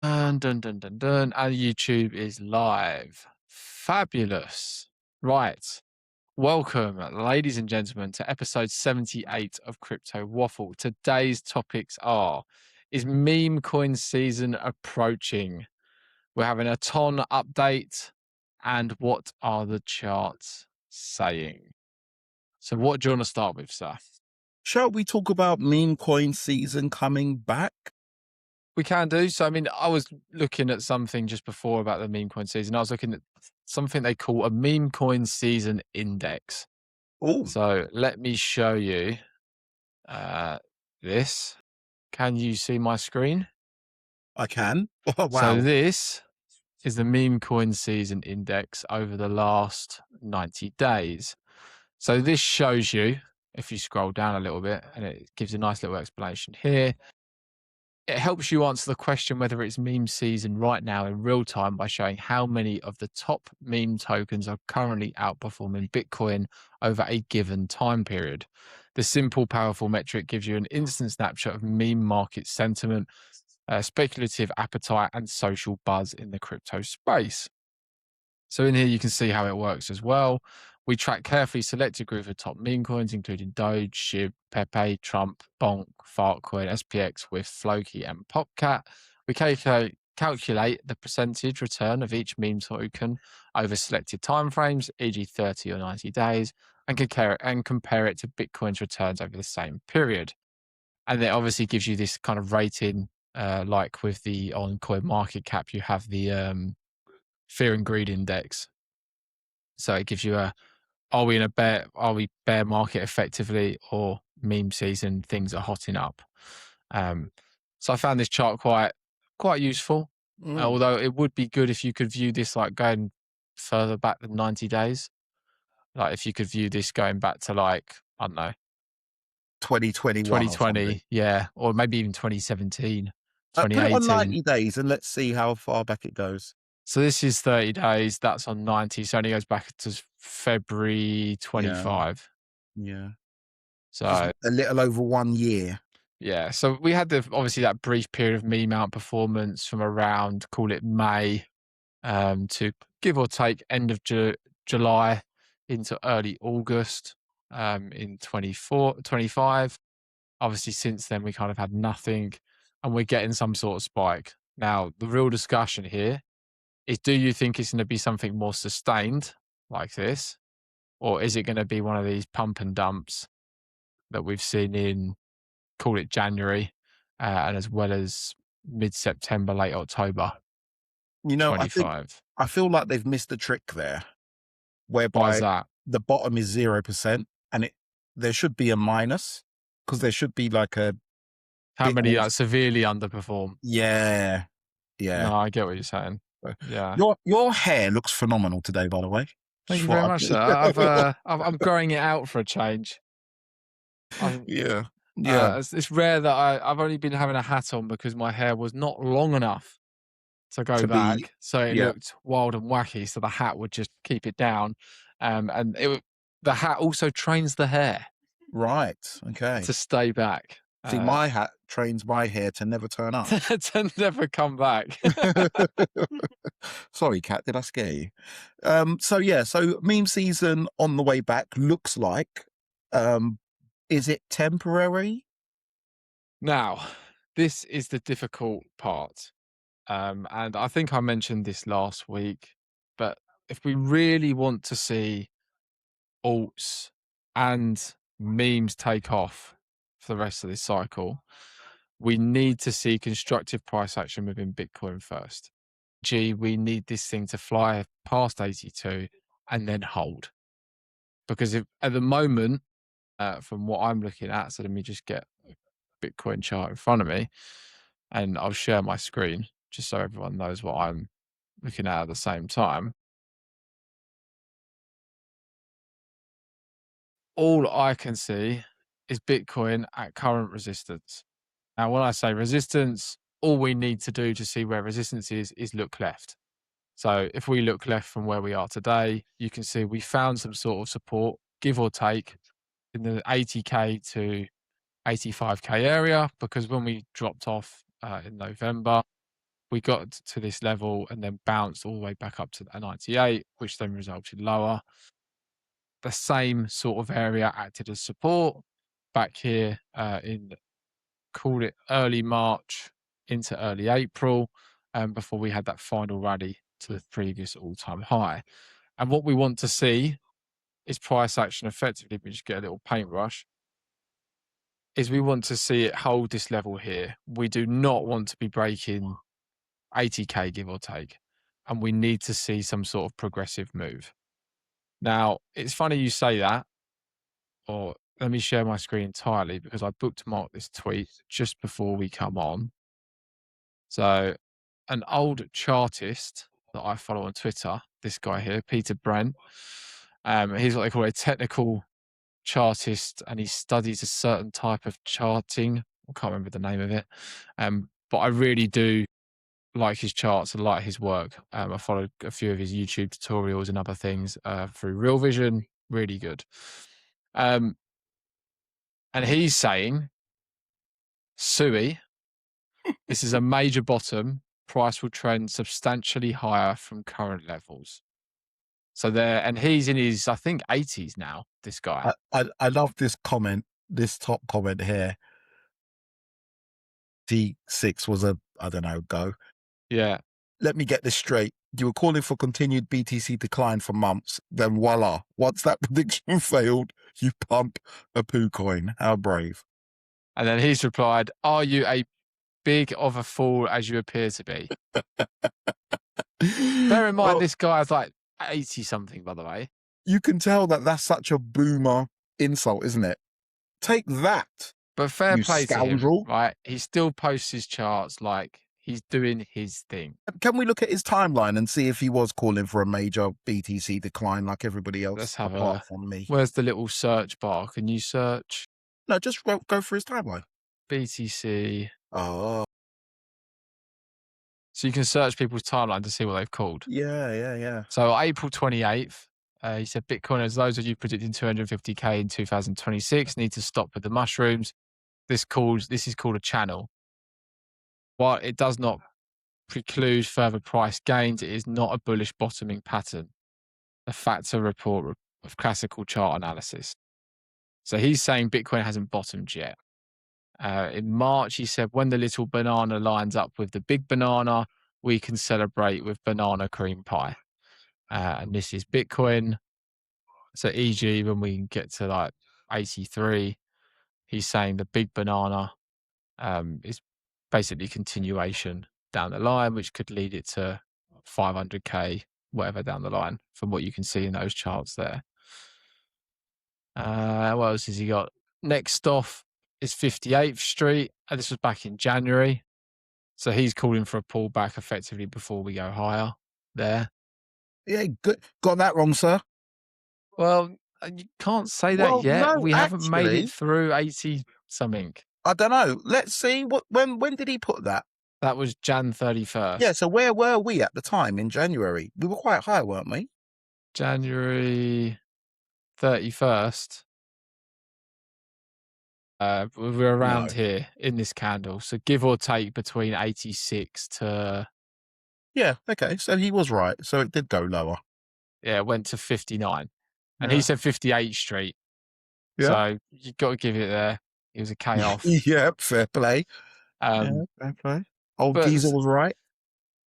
Dun, dun, dun, dun, dun. And YouTube is live. Fabulous. Right. Welcome, ladies and gentlemen, to episode 78 of Crypto Waffle. Today's topics are: is meme coin season approaching? We're having a ton update. And what are the charts saying? So, what do you want to start with, sir? Shall we talk about meme coin season coming back? We can do. So, I mean, I was looking at something just before about the meme coin season. I was looking at something they call a meme coin season index. Oh, So, let me show you this. Can you see my screen? I can. Oh, So, wow. this is the meme coin season index over the last 90 days. So, this shows you, if you scroll down a little bit, and it gives a nice little explanation here. It helps you answer the question whether it's meme season right now in real time by showing how many of the top meme tokens are currently outperforming Bitcoin over a given time period. The simple, powerful metric gives you an instant snapshot of meme market sentiment, speculative appetite, and social buzz in the crypto space. So in here, you can see how it works as well. We track carefully selected group of top meme coins, including Doge, SHIB, Pepe, Trump, Bonk, Fartcoin, SPX, with Floki, and Popcat. We calculate the percentage return of each meme token over selected timeframes, e.g. 30 or 90 days, and compare it to Bitcoin's returns over the same period. And it obviously gives you this kind of rating, like with the on coin market cap, you have the fear and greed index. So it gives you are we bear market effectively, or meme season, things are hotting up. So I found this chart quite useful. Mm. Although it would be good if you could view this like going further back than 90 days. Like if you could view this going back to like, I don't know, 2021 or something. 2020, yeah, or maybe even 2017, Put it on 2018. 90 days and let's see how far back it goes. So this is 30 days. That's on 90. So it only goes back to February Yeah. 25. Yeah. Just So a little over 1 year. yeah. So we had obviously that brief period of meme outperformance from around, call it May, to give or take end of July into early August, in 25. Obviously, since then we kind of had nothing, and we're getting some sort of spike. Now, the real discussion here is: do you think it's going to be something more sustained like this, or is it going to be one of these pump and dumps that we've seen in, call it January, and as well as mid-September, late October You know, '25? I feel like they've missed a trick there, Why is whereby that? the bottom is 0% and there should be a minus because there should be like a How bit many more. severely underperform? Yeah. Yeah. No, I get what you're saying. Uh, Yeah. Your hair looks phenomenal today, by the way. Thank Just you very thought much, sir. I'd I'm growing it out for a change. I'm, Yeah. Yeah. it's rare that I've only been having a hat on because my hair was not long enough to go To be back, so it Yeah. looked wild and wacky. So the hat would just keep it down, and the hat also trains the hair Right. to Okay. stay back, See, my hat trains my hair to never turn up. to never come back. Sorry, Kat, did I scare you? So yeah, so meme season on the way back looks like. Um, is it temporary? Now, this is the difficult part. And I think I mentioned this last week, but if we really want to see alts and memes take off for the rest of this cycle, we need to see constructive price action within Bitcoin first. We need this thing to fly past 82 and then hold. Because if at the moment, from what I'm looking at, so let me just get a Bitcoin chart in front of me and I'll share my screen just so everyone knows what I'm looking at the same time. All I can see is Bitcoin at current resistance. Now, when I say resistance, all we need to do to see where resistance is look left. So if we look left from where we are today, you can see we found some sort of support, give or take, in the 80K to 85K area, because when we dropped off in November, we got to this level and then bounced all the way back up to a 98, which then resulted lower. The same sort of area acted as support back here in, called it early March into early April, before we had that final rally to the previous all-time high. And what we want to see is price action effectively, we just get a little paintbrush, is we want to see it hold this level here. We do not want to be breaking 80K, give or take. And we need to see some sort of progressive move. Now, it's funny you say that, or let me share my screen entirely because I bookmarked this tweet just before we come on. So an old chartist that I follow on Twitter, this guy here, Peter Brent, he's what they call a technical chartist, and he studies a certain type of charting. I can't remember the name of it. But I really do like his charts and like his work. I followed a few of his YouTube tutorials and other things through Real Vision. Really good. And he's saying, Sui, this is a major bottom. Price will trend substantially higher from current levels. So there, and he's in his, I think, 80s now, this guy. I love this comment, this top comment here. T6 was a, I don't know, go. Yeah. Let me get this straight. You were calling for continued BTC decline for months. Then voila, once that prediction failed, you pump a poo coin. How brave. And then he's replied, are you a big of a fool as you appear to be? Bear in mind, this guy's like 80 something, by the way. You can tell that that's such a boomer insult, isn't it? Take that. But fair play scoundrel. to him, right? He still posts his charts like he's doing his thing. Can we look at his timeline and see if he was calling for a major BTC decline like everybody else? Let's have apart from me. Where's the little search bar? Can you search? No, just go through his timeline. BTC. Oh. So you can search people's timeline to see what they've called. Yeah. So April 28th, he said, Bitcoiners, those of you predicting 250K in 2026 need to stop with the mushrooms. This is called a channel. While it does not preclude further price gains, it is not a bullish bottoming pattern. A factor report of classical chart analysis. So he's saying Bitcoin hasn't bottomed yet. In March, he said, when the little banana lines up with the big banana, we can celebrate with banana cream pie. And this is Bitcoin. So e.g., when we get to like 83, he's saying the big banana is basically continuation down the line, which could lead it to 500K, whatever down the line, from what you can see in those charts there. What else has he got? Next off is 58th Street. And this was back in January. So he's calling for a pullback effectively before we go higher there. Yeah, good. Got that wrong, sir. Well, you can't say that yet. No, we haven't made it through 80 something. I don't know. Let's see. When did he put that? That was Jan 31st. Yeah, so where were we at the time in January? We were quite high, weren't we? January 31st. We're around here in this candle. So give or take between 86 to... Yeah, okay. So he was right. So it did go lower. Yeah, it went to 59. And he said 58th Street. Yeah. So you've got to give it there. It was a K off. Yeah, fair play. Fair play. Old Geezer was right.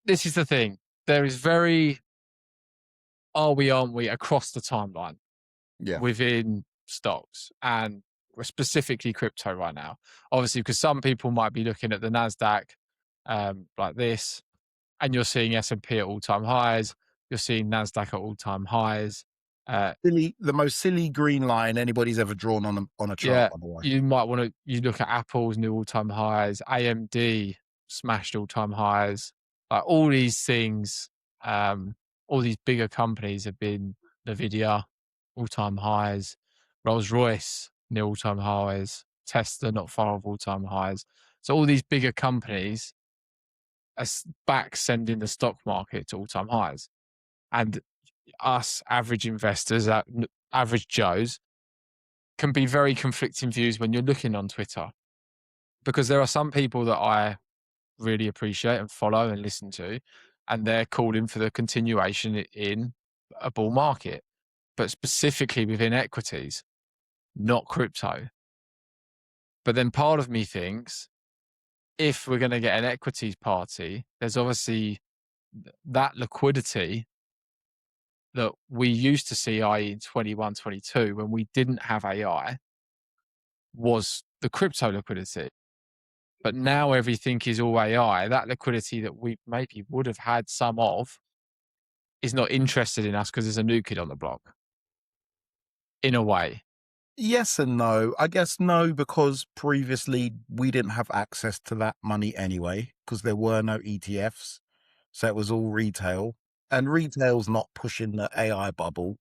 This is the thing. There is very... aren't we across the timeline within stocks, and we're specifically crypto right now. Obviously, because some people might be looking at the NASDAQ like this, and you're seeing S&P at all-time highs, you're seeing NASDAQ at all-time highs. The most silly green line anybody's ever drawn on a chart, by the way. You might want to, you look at Apple's new all-time highs, AMD smashed all-time highs, like all these things, all these bigger companies have been Nvidia, all-time highs, Rolls-Royce, near all-time highs, Tesla not far off all-time highs. So all these bigger companies are back sending the stock market to all-time highs. And us average investors, average Joes, can be very conflicting views when you're looking on Twitter. Because there are some people that I really appreciate and follow and listen to, and they're calling for the continuation in a bull market, but specifically within equities, not crypto. But then part of me thinks if we're going to get an equities party, there's obviously that liquidity that we used to see, i.e., in 21, 22, when we didn't have AI, was the crypto liquidity. But now everything is all AI. That liquidity that we maybe would have had some of is not interested in us because there's a new kid on the block, in a way. Yes and no. I guess no, because previously we didn't have access to that money anyway, because there were no ETFs. So it was all retail. And retail's not pushing the AI bubble.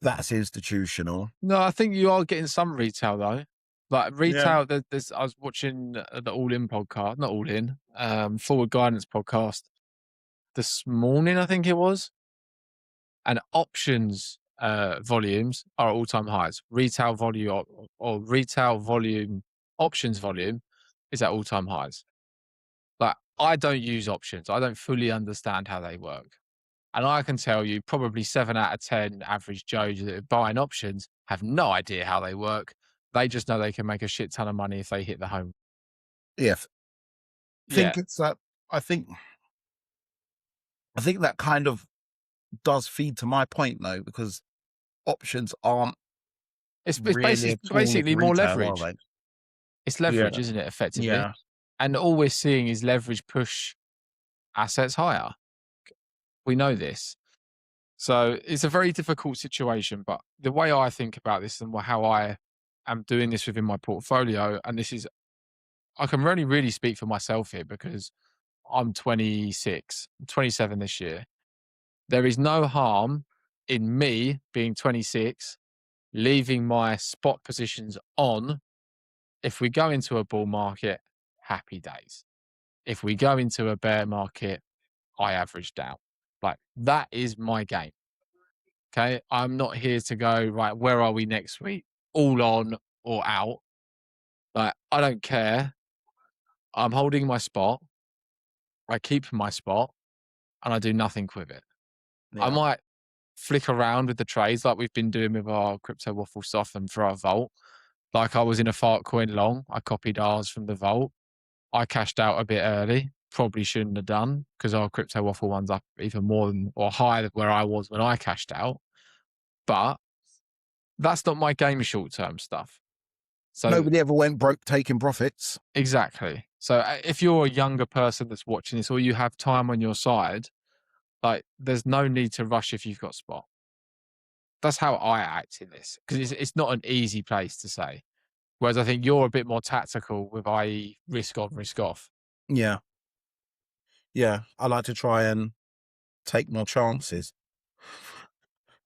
That's institutional. No, I think you are getting some retail though. Like Yeah. retail, there's I was watching the All In podcast, not All In, Forward Guidance podcast this morning, I think it was, and options volumes are at all-time highs. Retail volume or retail volume options volume is at all-time highs. Like I don't use options. I don't fully understand how they work. And I can tell you probably 7 out of 10 average Joes that are buying options have no idea how they work. They just know they can make a shit ton of money if they hit the home. Yeah. Yeah. Think it's that I think that kind of does feed to my point though, because options aren't It's really a tool of basically more retail, are leverage. they? It's Yeah. leverage, isn't it, effectively? Yeah. And all we're seeing is leverage push assets higher. We know this. So it's a very difficult situation. But the way I think about this and how I am doing this within my portfolio, and this is, I can only really speak for myself here because I'm 26, 27 this year. There is no harm in me being 26, leaving my spot positions on. If we go into a bull market, happy days. If we go into a bear market, I average down. Like that is my game. Okay. I'm not here to go, right, where are we next week? All on or out. Like, I don't care. I'm holding my spot. I keep my spot and I do nothing with it. I Yeah. might flick around with the trades like we've been doing with our CryptoWaffle stuff and for our vault. Like I was in a fart coin long. I copied ours from the vault. I cashed out a bit early. Probably shouldn't have done because our CryptoWaffle one's up even more than or higher than where I was when I cashed out. But that's not my game short term stuff. So Nobody ever went broke taking profits. exactly. So if you're a younger person that's watching this or you have time on your side, like there's no need to rush if you've got spot. That's how I act in this because it's not an easy place to say. Whereas I think you're a bit more tactical with, i.e., risk on, risk off. Yeah. Yeah. I like to try and take more chances.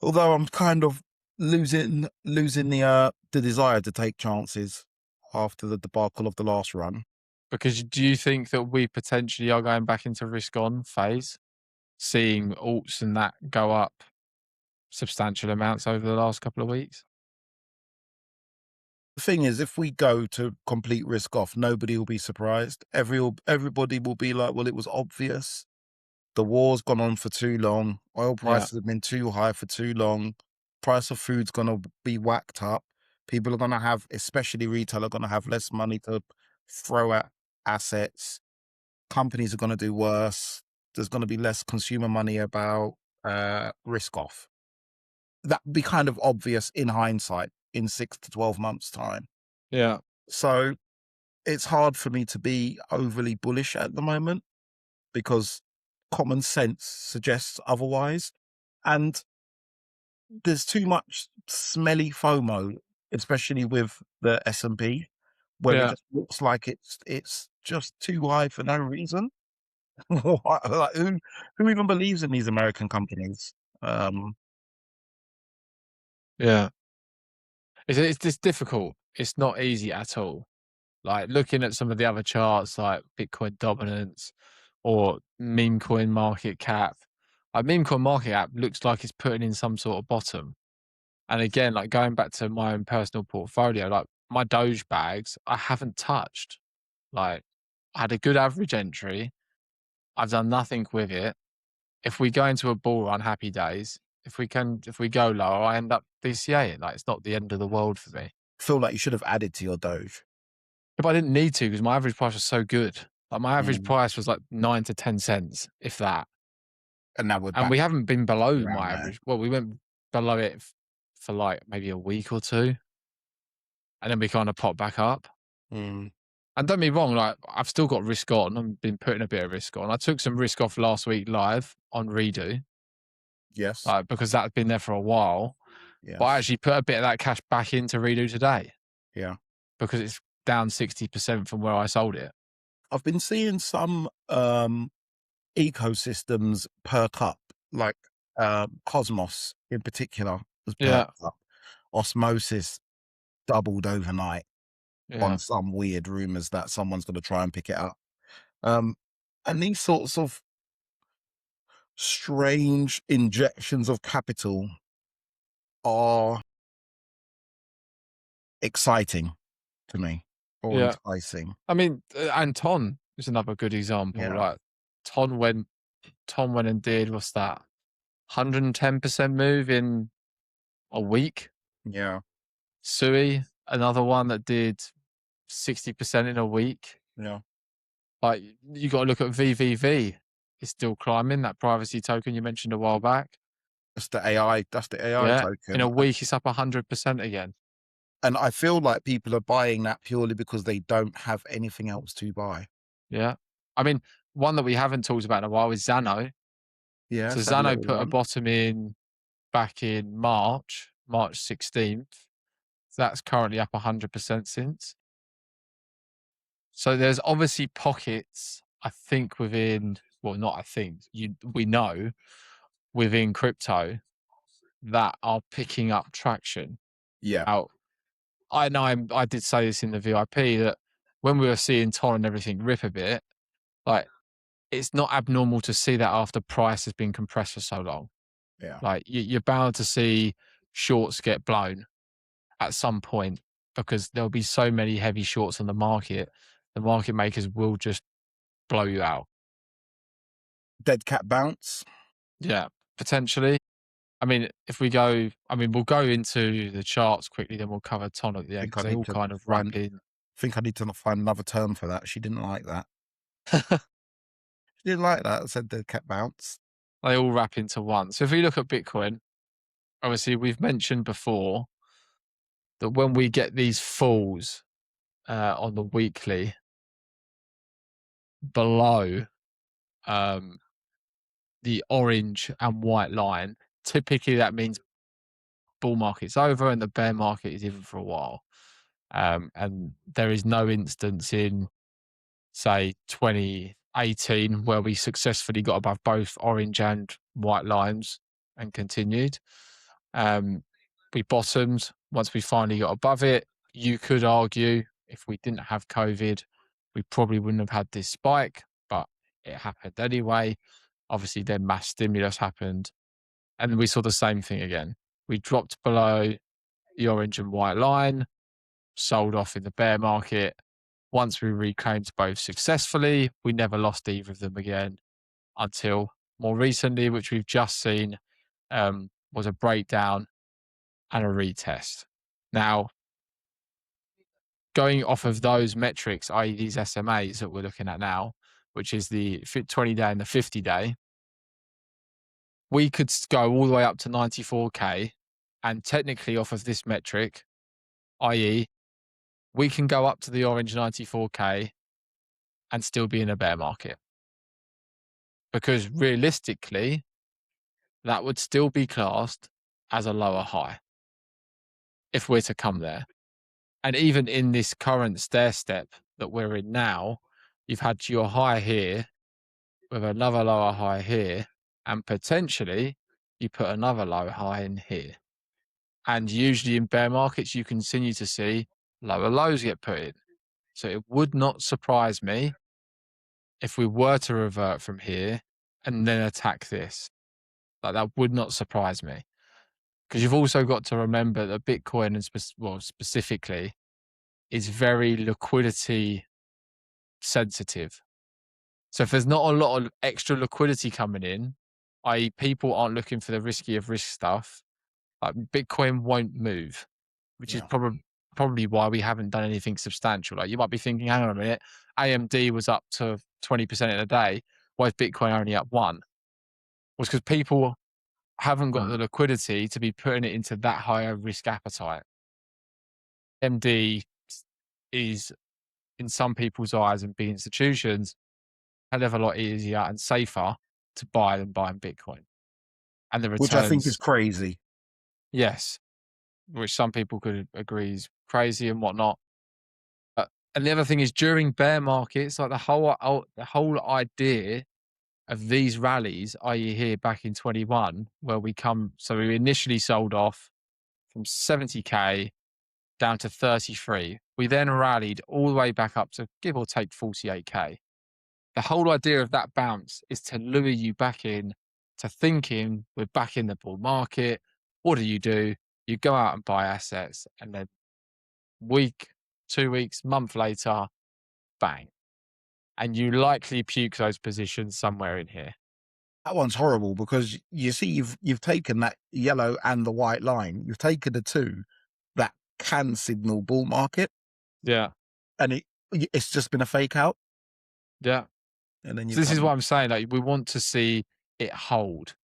Although I'm kind of losing the desire to take chances after the debacle of the last run. Because do you think that we potentially are going back into risk on phase, seeing alts and that go up substantial amounts over the last couple of weeks? The thing is, if we go to complete risk off, nobody will be surprised. Everybody will be like, well, it was obvious. The war's gone on for too long. Oil Yeah. prices have been too high for too long. Price of food's going to be whacked up. People are going to have, especially retail, are going to have less money to throw at assets. Companies are going to do worse. There's going to be less consumer money about risk off. That would be kind of obvious in hindsight in 6 to 12 months' time. Yeah. So it's hard for me to be overly bullish at the moment because common sense suggests otherwise. And there's too much smelly FOMO, especially with the S&P, where it Yeah. just looks like it's just too high for no reason. Like who even believes in these American companies? Yeah. It's difficult. It's not easy at all. Like looking at some of the other charts like Bitcoin dominance or meme coin market cap. Like meme coin market cap looks like it's putting in some sort of bottom. And again, like going back to my own personal portfolio, like my Doge bags, I haven't touched. Like I had a good average entry. I've done nothing with it. If we go into a bull run, happy days. If we go lower, I end up DCAing. Like, it's not the end of the world for me. Feel like you should have added to your Doge. But I didn't need to because my average price was so good. Like, my average Mm. price was like 9 to 10 cents, if that. And now we're And back we haven't been below around my there. average. Well, we went below it for like maybe a week or two, and then we kind of popped back up. Mm. And don't be wrong, like, I've still got risk on. I've been putting a bit of risk on. I took some risk off last week live on Redo, Yes. like, because that had been there for a while. But I Yes. actually put a bit of that cash back into Redo today Yeah. because it's down 60% from where I sold it. I've been seeing some ecosystems perk up, like Cosmos in particular has Yeah, perked up. Osmosis doubled overnight yeah, on some weird rumors that someone's going to try and pick it up. Um, and these sorts of strange injections of capital are exciting to me, or yeah. enticing. I mean, and Ton is another good example. Yeah. Like, Ton went, Ton went and did, what's that, 110% move in a week. Yeah. Sui, another one that did 60% in a week. Yeah. Like, you got to look at VVV. It's still climbing, that privacy token you mentioned a while back. That's the AI. That's the AI Yeah. In token. a week, it's up 100% again. And I feel like people are buying that purely because they don't have anything else to buy. Yeah. I mean, one that we haven't talked about in a while is Zano. Yeah, So it's had a Zano little put a run. bottom in back in March 16th. So that's currently up 100% since. So there's obviously pockets, I think, within, well, not I think, we know within crypto that are picking up traction. Yeah, Out, I know I did say this in the VIP that when we were seeing Tor and everything rip a bit, like, it's not abnormal to see that after price has been compressed for so long. yeah. Like, you're bound to see shorts get blown at some point because there'll be so many heavy shorts on the market. The market makers will just blow you out. Dead cat bounce. Yeah, potentially. I mean, if we go, I mean, we'll go into the charts quickly, then we'll cover Ton at the I end think I because they need all to kind of wrap find. in. Think I need to find another term for that. She didn't like that. She didn't like that. I said dead cat bounce. They all wrap into one. So if we look at Bitcoin, obviously we've mentioned before that when we get these falls on the weekly below the orange and white line, typically that means bull market's over and the bear market is in for a while. And there is no instance in, say, 2018 where we successfully got above both orange and white lines and continued. We bottomed once we finally got above it. You could argue if we didn't have COVID, we probably wouldn't have had this spike, but it happened anyway. Obviously, then mass stimulus happened, and we saw the same thing again. We dropped below the orange and white line, sold off in the bear market. Once we reclaimed both successfully, we never lost either of them again until more recently, which we've just seen was a breakdown and a retest. Now, going off of those metrics, i.e. these SMAs that we're looking at now, which is the 20-day and the 50-day, we could go all the way up to 94K. And technically off of this metric, i.e. we can go up to the orange 94K and still be in a bear market. Because realistically, that would still be classed as a lower high if we're to come there. And even in this current stair step that we're in now, you've had your high here with another lower high here, and potentially you put another low high in here. And usually in bear markets, you continue to see lower lows get put in. So it would not surprise me if we were to revert from here and then attack this. Like, that would not surprise me. Because you've also got to remember that Bitcoin, and specifically, is very liquidity sensitive. So if there's not a lot of extra liquidity coming in, i.e., people aren't looking for the risky of risk stuff, like Bitcoin won't move, which is Yeah. probably why we haven't done anything substantial. Like you might be thinking, hang on a minute, AMD was up to 20% in a day. Why is Bitcoin only up 1? Was because people haven't got Mm. the liquidity to be putting it into that higher risk appetite. AMD is, in some people's eyes and big institutions, a hell of a lot easier and safer to buy than buying Bitcoin. And the Which I think is returns, crazy. yes, which some people could agree is crazy and whatnot. And the other thing is during bear markets, like the whole idea of these rallies, i.e., here back in 21, where so we initially sold off from 70k down to 33. We then rallied all the way back up to give or take 48k. The whole idea of that bounce is to lure you back in to thinking we're back in the bull market. What do? You go out and buy assets, and then week, 2 weeks, month later, bang. And you likely puke those positions somewhere in here. That one's horrible because you see, you've taken that yellow and the white line. You've taken the two that can signal bull market, Yeah. and it's just been a fake out. Yeah. And then So you've this is come. what I'm saying. Like we want to see it hold.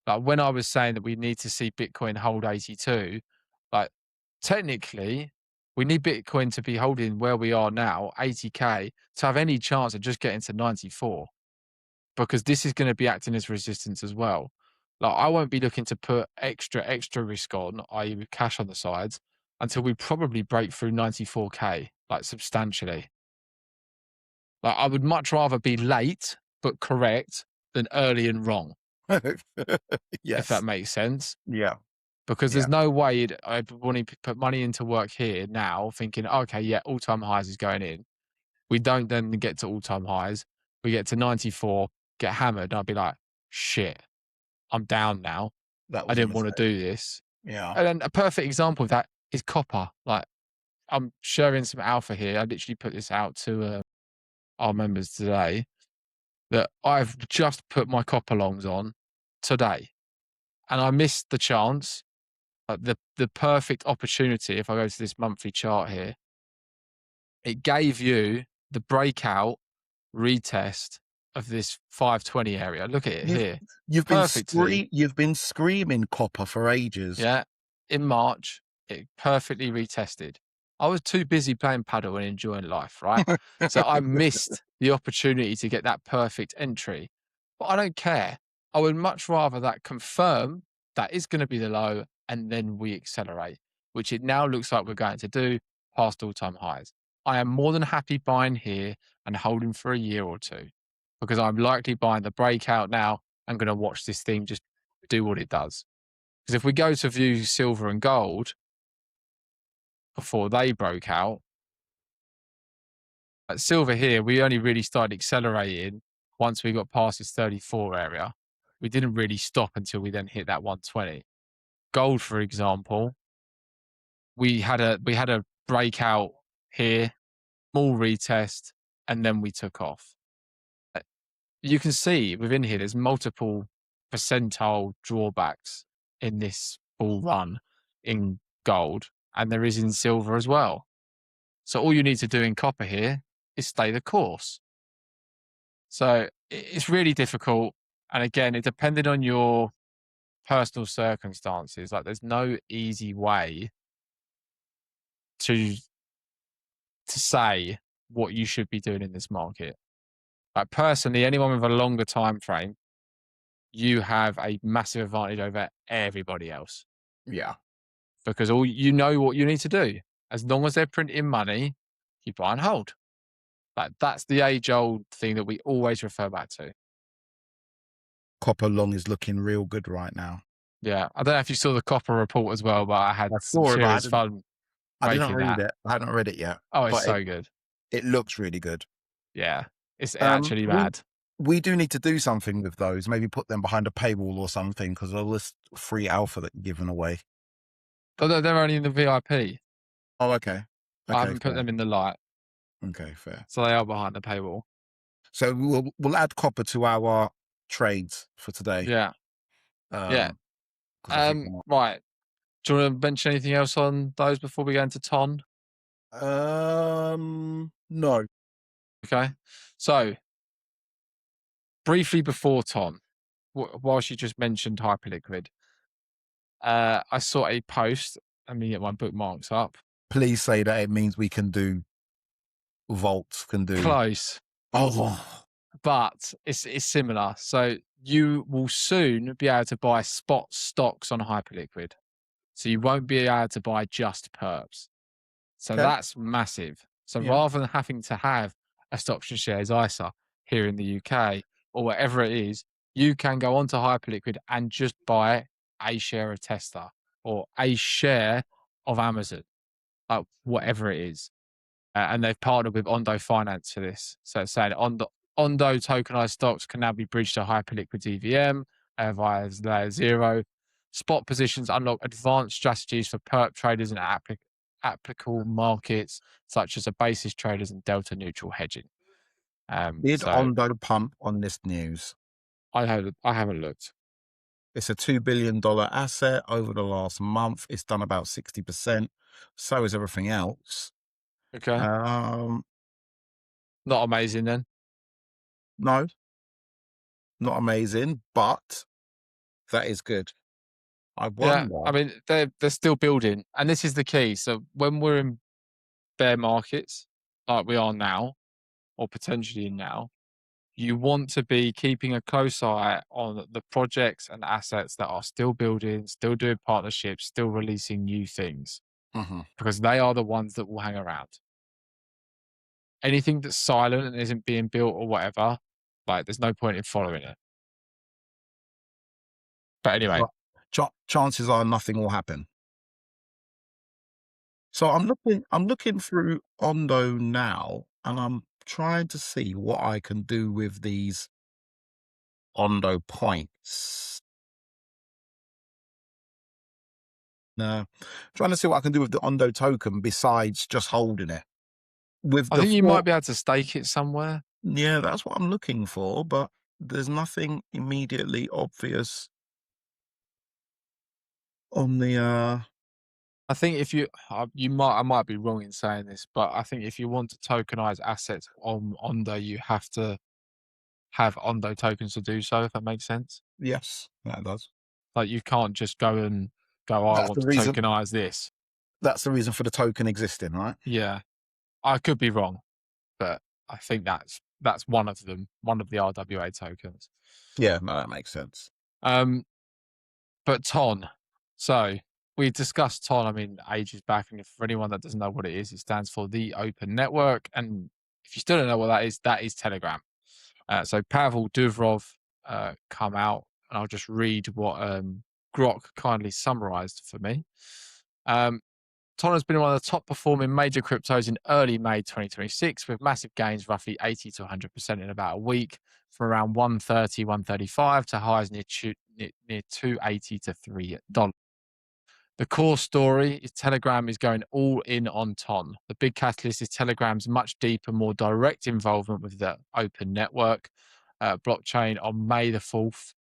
Like when I was saying that we need to see Bitcoin hold 82, like technically we need Bitcoin to be holding where we are now, 80k, to have any chance of just getting to 94, because this is going to be acting as resistance as well. Like I won't be looking to put extra risk on, i.e. with cash on the sides, until we probably break through 94k, like substantially. Like I would much rather be late but correct than early and wrong, if that Yes. makes sense. Yeah. Because Yeah. there's no way I'd want to put money into work here now thinking, okay, yeah, all-time highs is going in. We don't then get to all-time highs. We get to 94, get hammered, and I'd be like, shit, I'm down now. That I was a didn't want to mistake. do this. Yeah. And then a perfect example of that is copper. Like I'm sharing some alpha here. I literally put this out to our members today that I've just put my copper longs on today. And I missed the chance, the perfect opportunity. If I go to this monthly chart here, it gave you the breakout retest of this 520 area. Look at it You've here. Perfectly. you've been screaming copper for ages. Yeah. In March, it perfectly retested. I was too busy playing paddle and enjoying life, right? So I missed the opportunity to get that perfect entry. But I don't care. I would much rather that confirm that is going to be the low and then we accelerate, which it now looks like we're going to do past all-time highs. I am more than happy buying here and holding for a year or two because I'm likely buying the breakout now. I'm going to watch this thing just do what it does. Because if we go to view silver and gold before they broke out, at silver here, we only really started accelerating once we got past this 34 area. We didn't really stop until we then hit that 120. Gold, for example, we had a breakout here, small retest, and then we took off. You can see within here, there's multiple percentile drawbacks in this bull run in gold, and there is in silver as well. So all you need to do in copper here is stay the course. So it's really difficult. And again, it depended on your personal circumstances. Like there's no easy way to say what you should be doing in this market. Like personally, anyone with a longer time frame, you have a massive advantage over everybody else Yeah. because all you know what you need to do. As long as they're printing money, you buy and hold. Like that's the age-old thing that we always refer back to. Copper long is looking real good right now. Yeah, I don't know if you saw the copper report as well, but I had I some saw it, but serious fun I didn't making read that. it. I haven't read it yet, Oh, it's but so good. it looks really good. Yeah, it's actually We mad. we do need to do something with those. Maybe put them behind a paywall or something because all this free alpha that you're giving away. But they're only in the VIP. Oh, okay. I Okay, haven't put fair. them in the light. Okay, fair. So they are behind the paywall. So we'll add copper to our trades for today. Yeah. Yeah. Because I think Right. Do you want to mention anything else on those before we go into Ton? no. Okay. So briefly before Ton, whilst you just mentioned Hyperliquid, I saw a post. Let me get my bookmarks up. Please say that it means we can do vaults, can do. Close, Oh, but it's similar. So you will soon be able to buy spot stocks on Hyperliquid. So you won't be able to buy just perps. So okay. that's massive. So Yeah. rather than having to have a stocks and shares ISA here in the UK or whatever it is, you can go onto Hyperliquid and just buy a share of Tesla or a share of Amazon, whatever it is. And they've partnered with Ondo Finance for this. So it's saying Ondo tokenized stocks can now be bridged to Hyperliquid EVM via layer 0. Spot positions unlock advanced strategies for perp traders and applicable markets, such as a basis traders and delta neutral hedging. Did So Ondo pump on this news? I haven't looked. It's a $2 billion asset over the last month. It's done about 60%. So is everything else. Okay, Um, not amazing then. no, not amazing, but that is good. I Yeah, wonder. I mean they're still building, and this is the key. So when we're in bear markets like we are now, or potentially now, you want to be keeping a close eye on the projects and assets that are still building, still doing partnerships, still releasing new things, Mhm. because they are the ones that will hang around. Anything that's silent and isn't being built or whatever, like there's no point in following it. But anyway, But chances are nothing will happen. So I'm looking through Ondo now, and I'm trying to see what I can do with these Ondo points. Now, trying to see what I can do with the Ondo token besides just holding it. With I the think you might four, be able to stake it somewhere. yeah, that's what I'm looking for, but there's nothing immediately obvious on the I think if I might be wrong in saying this, but I think if you want to tokenize assets on Ondo, you have to have Ondo tokens to do so, if that makes sense. yes, that does. Like you can't just go and go, "Oh, I That's want the to reason. tokenize this." That's the reason for the token existing, right? Yeah, I could be wrong, but I think that's one of them, one of the RWA tokens. Yeah, no, that makes sense. Um, but Ton, so we discussed Ton, I mean, ages back, and if for anyone that doesn't know what it is, it stands for the Open Network, and if you still don't know what that is Telegram. So Pavel Durov come out, and I'll just read what Grok kindly summarized for me. Ton has been one of the top performing major cryptos in early May 2026, with massive gains, roughly 80 to 100% in about a week, from around 130, 135 to highs near 280 to $3. The core story is Telegram is going all in on Ton. The big catalyst is Telegram's much deeper, more direct involvement with the open network blockchain on May the 4th.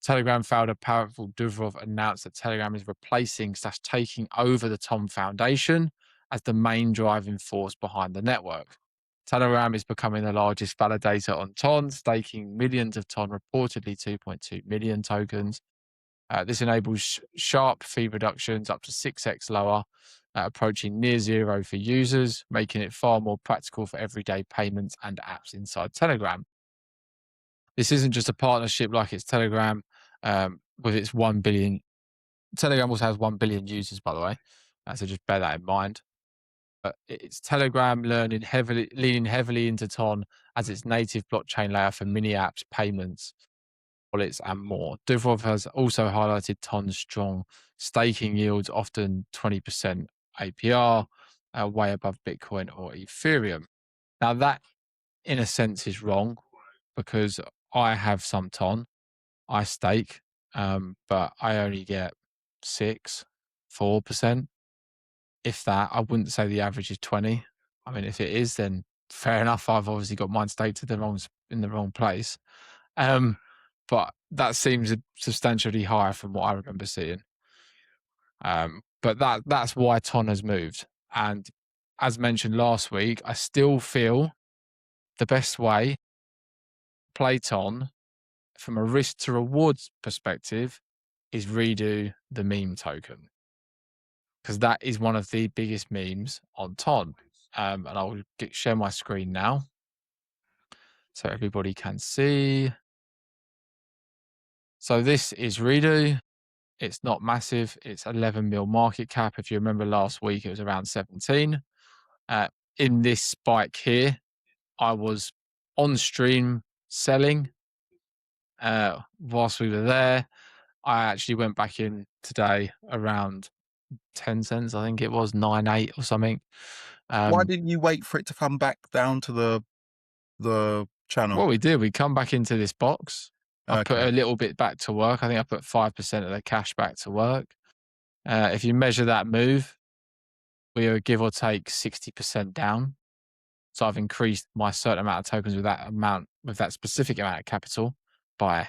Telegram founder Pavel Durov announced that Telegram is replacing/taking over the Tom Foundation as the main driving force behind the network. Telegram is becoming the largest validator on Ton, staking millions of Ton, reportedly 2.2 million tokens. This enables sharp fee reductions up to 6x lower, approaching near zero for users, making it far more practical for everyday payments and apps inside Telegram. This isn't just a partnership like it's Telegram with its 1 billion. Telegram also has 1 billion users, by the way. So just bear that in mind. It's Telegram leaning heavily into Ton as its native blockchain layer for mini apps, payments, wallets, and more. Durov has also highlighted Ton's strong staking yields, often 20% APR, way above Bitcoin or Ethereum. Now, that in a sense is wrong because I have some Ton. I stake, but I only get 4%, if that. I wouldn't say the average is 20. I mean, if it is, then fair enough. I've obviously got mine staked in the wrong place. But that seems substantially higher from what I remember seeing. But that's why Ton has moved. And as mentioned last week, I still feel the best way to play Ton from a risk to rewards perspective is redo the meme token, because that is one of the biggest memes on Ton. And I'll share my screen now so everybody can see. So this is redo. It's not massive. It's 11 mil market cap. If you remember last week, it was around 17. In this spike here, I was on stream selling whilst we were there. I actually went back in today around 10 cents. I think it was 9.8 or something. Why didn't you wait for it to come back down to the channel? What we did, we come back into this box. I put Okay. a little bit back to work. I think I put 5% of the cash back to work. If you measure that move, we are give or take 60% down. So I've increased my certain amount of tokens with that specific amount of capital by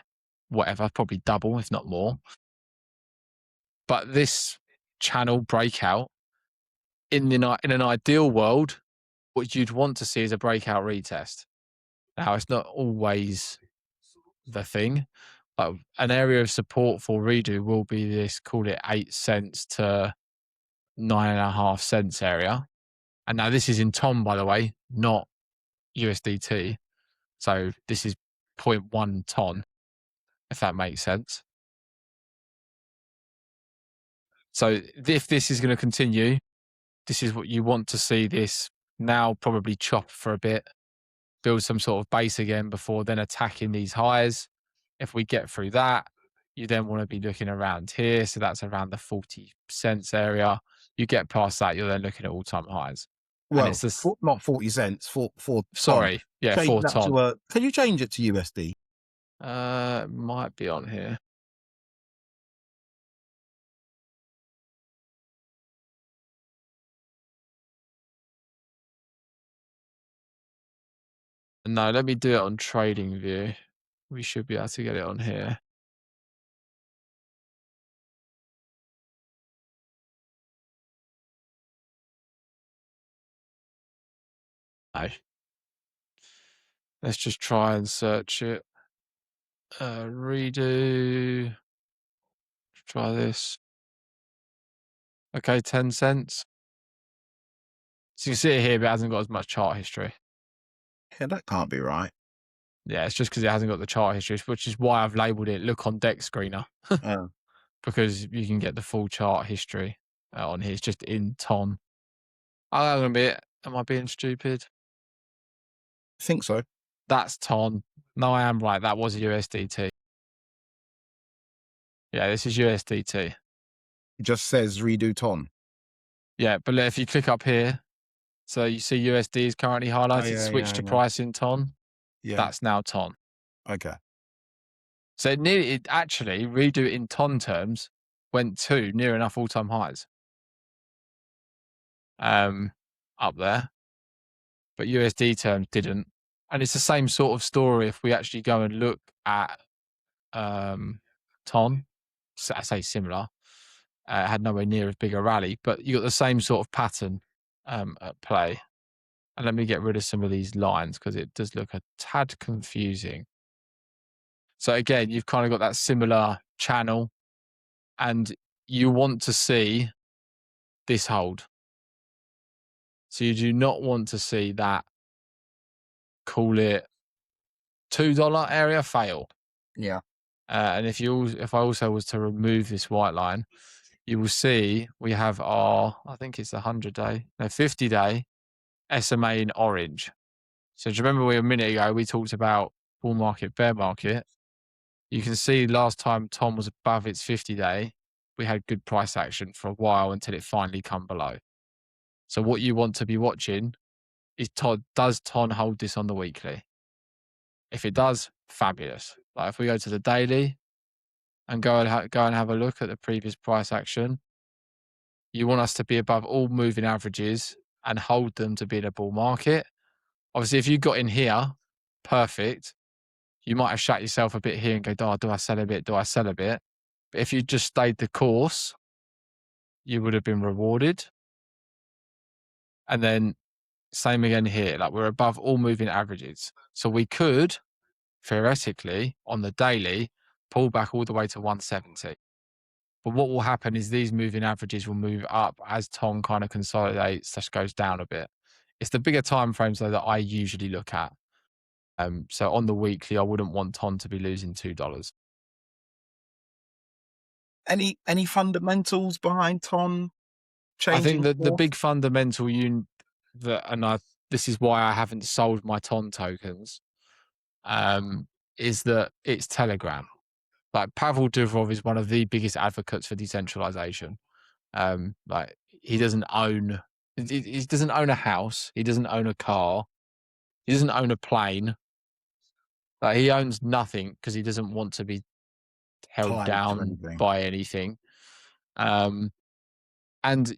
whatever, probably double, if not more. But this channel breakout, in an ideal world, what you'd want to see is a breakout retest. Now, it's not always the thing. But an area of support for redo will be this, call it 8 cents to 9.5 cents area. And now this is in TOM, by the way, not USDT. So this is 0.1 ton, if that makes sense. So if this is going to continue, this is what you want to see. This now probably chop for a bit, build some sort of base again before then attacking these highs. If we get through that, you then want to be looking around here. So that's around the 40 cents area. You get past that, you're then looking at all-time highs. Well, and it's not 40 cents, for sorry, yeah, change 4 that ton. to can you change it to USD? Might be on here. No, let me do it on Trading View. We should be able to get it on here. No. Let's just try and search it. Redo. Try this. Okay, 10 cents. So you can see it here, but it hasn't got as much chart history. Yeah, that can't be right. Yeah, it's just because it hasn't got the chart history, which is why I've labeled it Look on Deck Screener. Oh. Because you can get the full chart history on here. It's just in ton. Oh, a bit. Am I being stupid? I think so. That's ton. No, I am right. That was a USDT. Yeah, this is USDT. It just says redo ton. Yeah, but if you click up here, so you see USD is currently highlighted, switch to price in ton. Yeah. That's now ton. Okay. So it actually, redo it in ton terms, went to near enough all-time highs. Up there. But USD terms didn't. And it's the same sort of story if we actually go and look at ton. So I say similar. Had nowhere near as big a rally, but you got the same sort of pattern at play. And let me get rid of some of these lines because it does look a tad confusing. So again, you've kind of got that similar channel and you want to see this hold. So you do not want to see that, call it $2 area fail. Yeah. And if I also was to remove this white line, you will see we have our, I think it's 100-day, no, 50-day SMA in orange. So do you remember a minute ago we talked about bull market, bear market? You can see last time Tom was above its 50-day, we had good price action for a while until it finally come below. So what you want to be watching is does Ton hold this on the weekly? If it does, fabulous. Like if we go to the daily and go and have a look at the previous price action, you want us to be above all moving averages and hold them to be in a bull market. Obviously, if you got in here, perfect. You might have shut yourself a bit here and go, oh, do I sell a bit? Do I sell a bit? But if you just stayed the course, you would have been rewarded. And then same again here, like we're above all moving averages. So we could theoretically on the daily pull back all the way to 170. But what will happen is these moving averages will move up as Tom kind of consolidates, goes down a bit. It's the bigger time frames though that I usually look at. So on the weekly, I wouldn't want Ton to be losing $2. Any fundamentals behind Ton I think changing that the course? big fundamental this is why I haven't sold my Ton tokens, is that it's Telegram. Like Pavel Durov is one of the biggest advocates for decentralization. Like he doesn't own a house, he doesn't own a car, he doesn't own a plane. Like he owns nothing because he doesn't want to be held Tied to down anything. by anything. And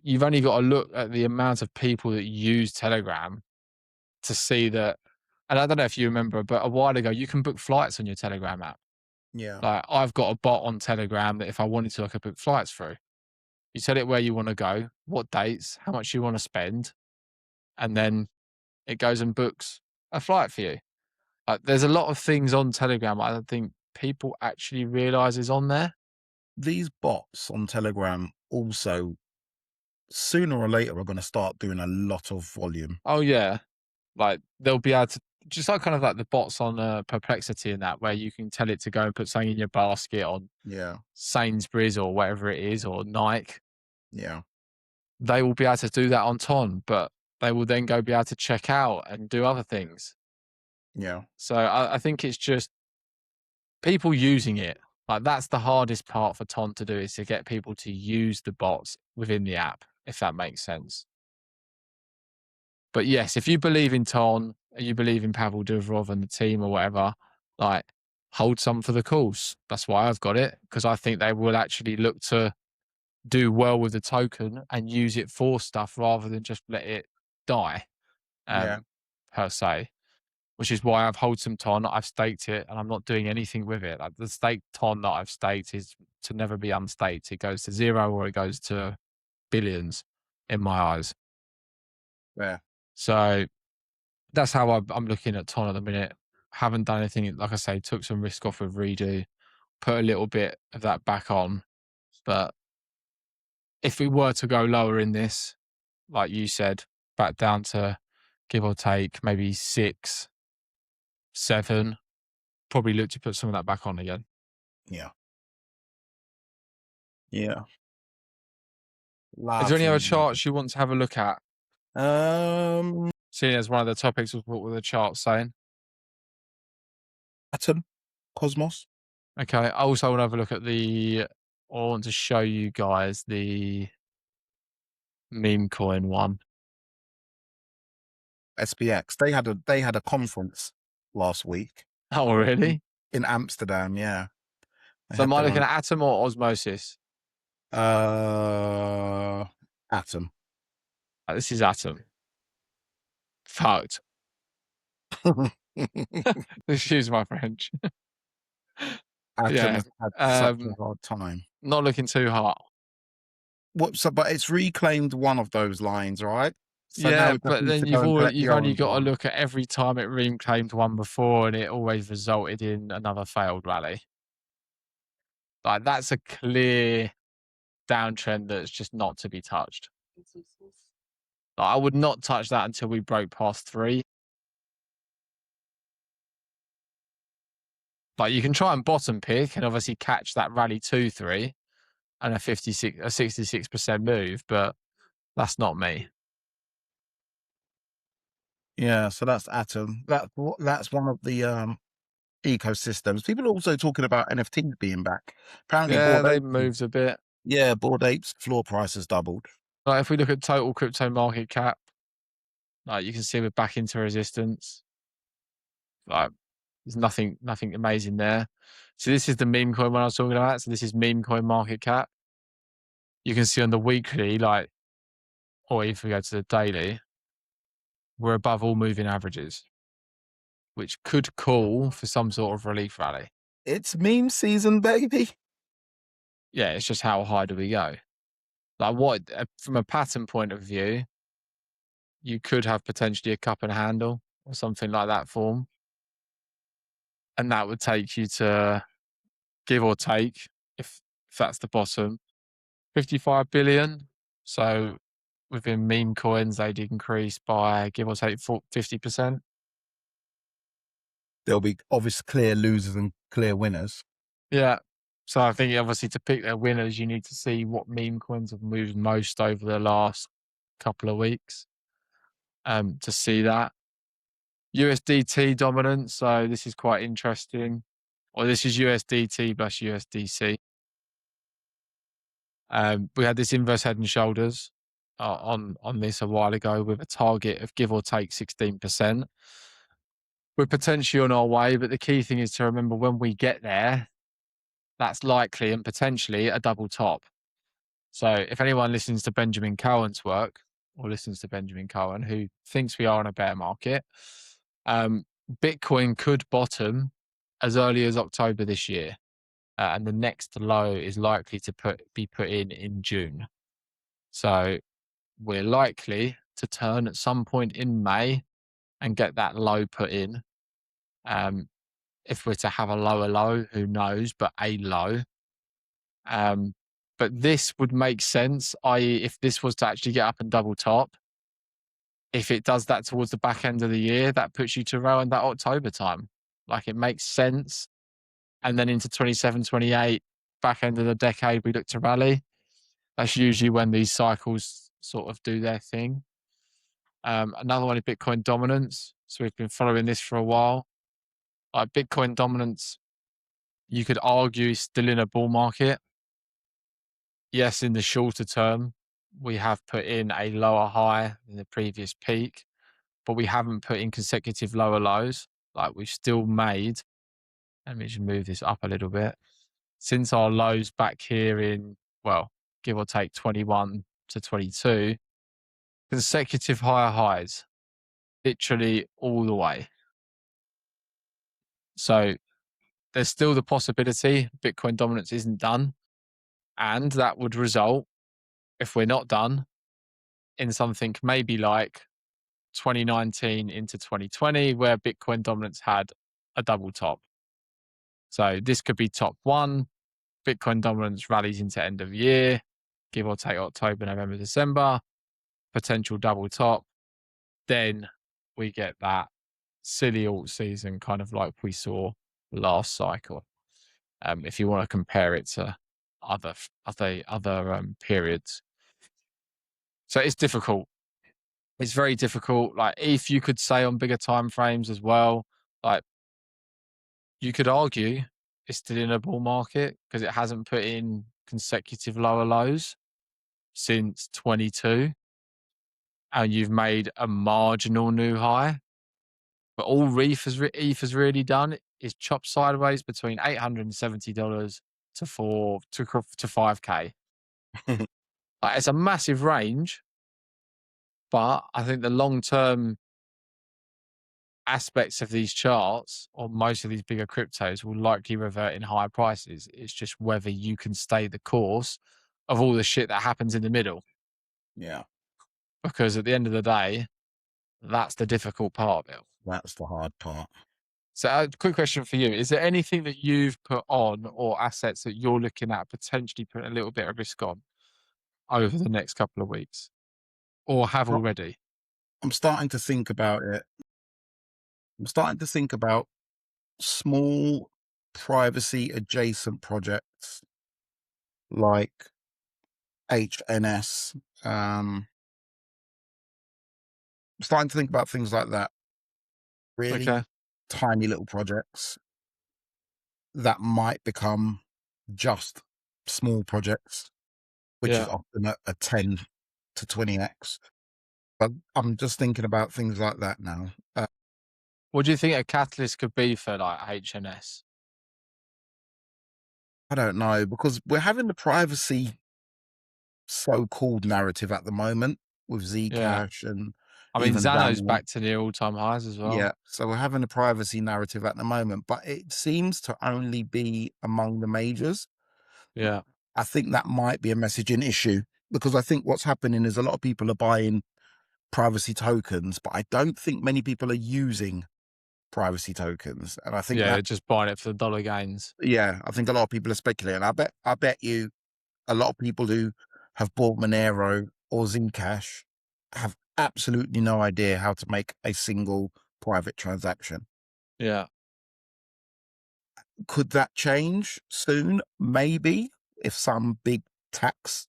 you've only got to look at the amount of people that use Telegram to see that. And I don't know if you remember, but a while ago, you can book flights on your Telegram app. Yeah. Like I've got a bot on Telegram that if I wanted to, I could book flights through. You tell it where you want to go, what dates, how much you want to spend, and then it goes and books a flight for you. There's a lot of things on Telegram I don't think people actually realize is on there. These bots on Telegram also, sooner or later, are going to start doing a lot of volume. Oh yeah, like they'll be able to, just like kind of like the bots on Perplexity and that, where you can tell it to go and put something in your basket on Sainsbury's or whatever it is, or Nike. Yeah. They will be able to do that on Ton, but they will then go be able to check out and do other things. Yeah. So I think it's just people using it. Like that's the hardest part for Ton to do, is to get people to use the bots within the app, if that makes sense. But yes, if you believe in Ton and you believe in Pavel Durov and the team or whatever, like hold some for the course. That's why I've got it, because I think they will actually look to do well with the token and use it for stuff rather than just let it die, per se. Which is why I've held some Ton, I've staked it, and I'm not doing anything with it. Like the staked Ton that I've staked is to never be unstaked. It goes to zero or it goes to billions in my eyes. Yeah. So that's how I'm looking at Ton at the minute. Haven't done anything, like I say, took some risk off with Redo, put a little bit of that back on. But if we were to go lower in this, like you said, back down to give or take maybe 6, 7, probably look to put some of that back on again. Yeah. Yeah. Is there any other charts you want to have a look at? Seeing as one of the topics was what were the charts saying? Atom, Cosmos. Okay. I also want to have a look at I want to show you guys the meme coin one. SPX. They had a conference last week. Oh, really? In Amsterdam, yeah. So am I looking at Atom or Osmosis? Atom. This is Atom. Fucked. Excuse my French. Atom has had such a hard time. Not looking too hot. But it's reclaimed one of those lines, right? So yeah, but then you've only got to look at every time it reclaimed one before, and it always resulted in another failed rally. Like that's a clear downtrend that's just not to be touched. Like, I would not touch that until we broke past 3. Like you can try and bottom pick and obviously catch that rally 2-3 and a 66% move, but that's not me. Yeah, so that's Atom. That's one of the ecosystems. People are also talking about NFTs being back. Apparently, they moved a bit. Yeah, Bored Apes floor price has doubled. Like if we look at total crypto market cap, like you can see we're back into resistance. Like there's nothing amazing there. So this is the meme coin one I was talking about. So this is meme coin market cap. You can see on the weekly, like, or if we go to the daily, we're above all moving averages, which could call for some sort of relief rally. It's meme season, baby. Yeah, it's just how high do we go? Like what, from a pattern point of view, you could have potentially a cup and handle or something like that form. And that would take you to, give or take, if that's the bottom, 55 billion. So within meme coins, they'd increase by give or take 50%. There'll be obvious clear losers and clear winners. Yeah. So I think obviously to pick their winners, you need to see what meme coins have moved most over the last couple of weeks to see that. USDT dominance. So this is quite interesting. Or this is USDT plus USDC. We had this inverse head and shoulders on this a while ago with a target of give or take 16%. We're potentially on our way, but the key thing is to remember when we get there, that's likely and potentially a double top. So if anyone listens to Benjamin Cohen's work or listens to Benjamin Cohen, who thinks we are in a bear market, Bitcoin could bottom as early as October this year. And the next low is likely to be put in June. So we're likely to turn at some point in May and get that low put in. If we're to have a lower low, who knows, but a low. But this would make sense, i.e., if this was to actually get up and double top, if it does that towards the back end of the year, that puts you to around that October time. Like it makes sense. And then into 27, 28, back end of the decade, we look to rally. That's usually when these cycles sort of do their thing. Another one is Bitcoin dominance. So we've been following this for a while. Like Bitcoin dominance, you could argue is still in a bull market. Yes, in the shorter term, we have put in a lower high than the previous peak, but we haven't put in consecutive lower lows. Like we've still made, let me just move this up a little bit. Since our lows back here in, well, give or take 21 to 22, consecutive higher highs, literally all the way. So there's still the possibility Bitcoin dominance isn't done. And that would result, if we're not done, in something maybe like 2019 into 2020, where Bitcoin dominance had a double top. So this could be top one. Bitcoin dominance rallies into end of year, give or take October, November, December, potential double top. Then we get that silly alt season, kind of like we saw last cycle. If you want to compare it to other periods. So it's difficult. It's very difficult. Like if you could say on bigger time frames as well, like you could argue it's still in a bull market because it hasn't put in consecutive lower lows since 22, and you've made a marginal new high. But all ETH has really done is chop sideways between $870 to $5K. Like, it's a massive range, but I think the long-term aspects of these charts or most of these bigger cryptos will likely revert in higher prices. It's just whether you can stay the course of all the shit that happens in the middle. Yeah. Because at the end of the day, that's the difficult part of it. That's the hard part. So a quick question for you. Is there anything that you've put on or assets that you're looking at potentially putting a little bit of risk on over the next couple of weeks or have Well, already? I'm starting to think about it. I'm starting to think about small privacy adjacent projects like HNS. I'm starting to think about things like that. Really Okay. tiny little projects that might become just small projects, which is Yeah. often a 10 to 20x. But I'm just thinking about things like that now. What do you think a catalyst could be for like HNS? I don't know, because we're having the privacy so-called narrative at the moment with Yeah. Zcash and I mean, even down Xano's there. back to near all-time highs as well. Yeah, so we're having a privacy narrative at the moment, but it seems to only be among the majors. Yeah. I think that might be a messaging issue because I think what's happening is a lot of people are buying privacy tokens, but I don't think many people are using privacy tokens. And I think Yeah, that, they're just buying it for the dollar gains. yeah, I think a lot of people are speculating. I bet you a lot of people who have bought Monero or Zcash have absolutely no idea how to make a single private transaction. Yeah. Could that change soon? Maybe if some big tax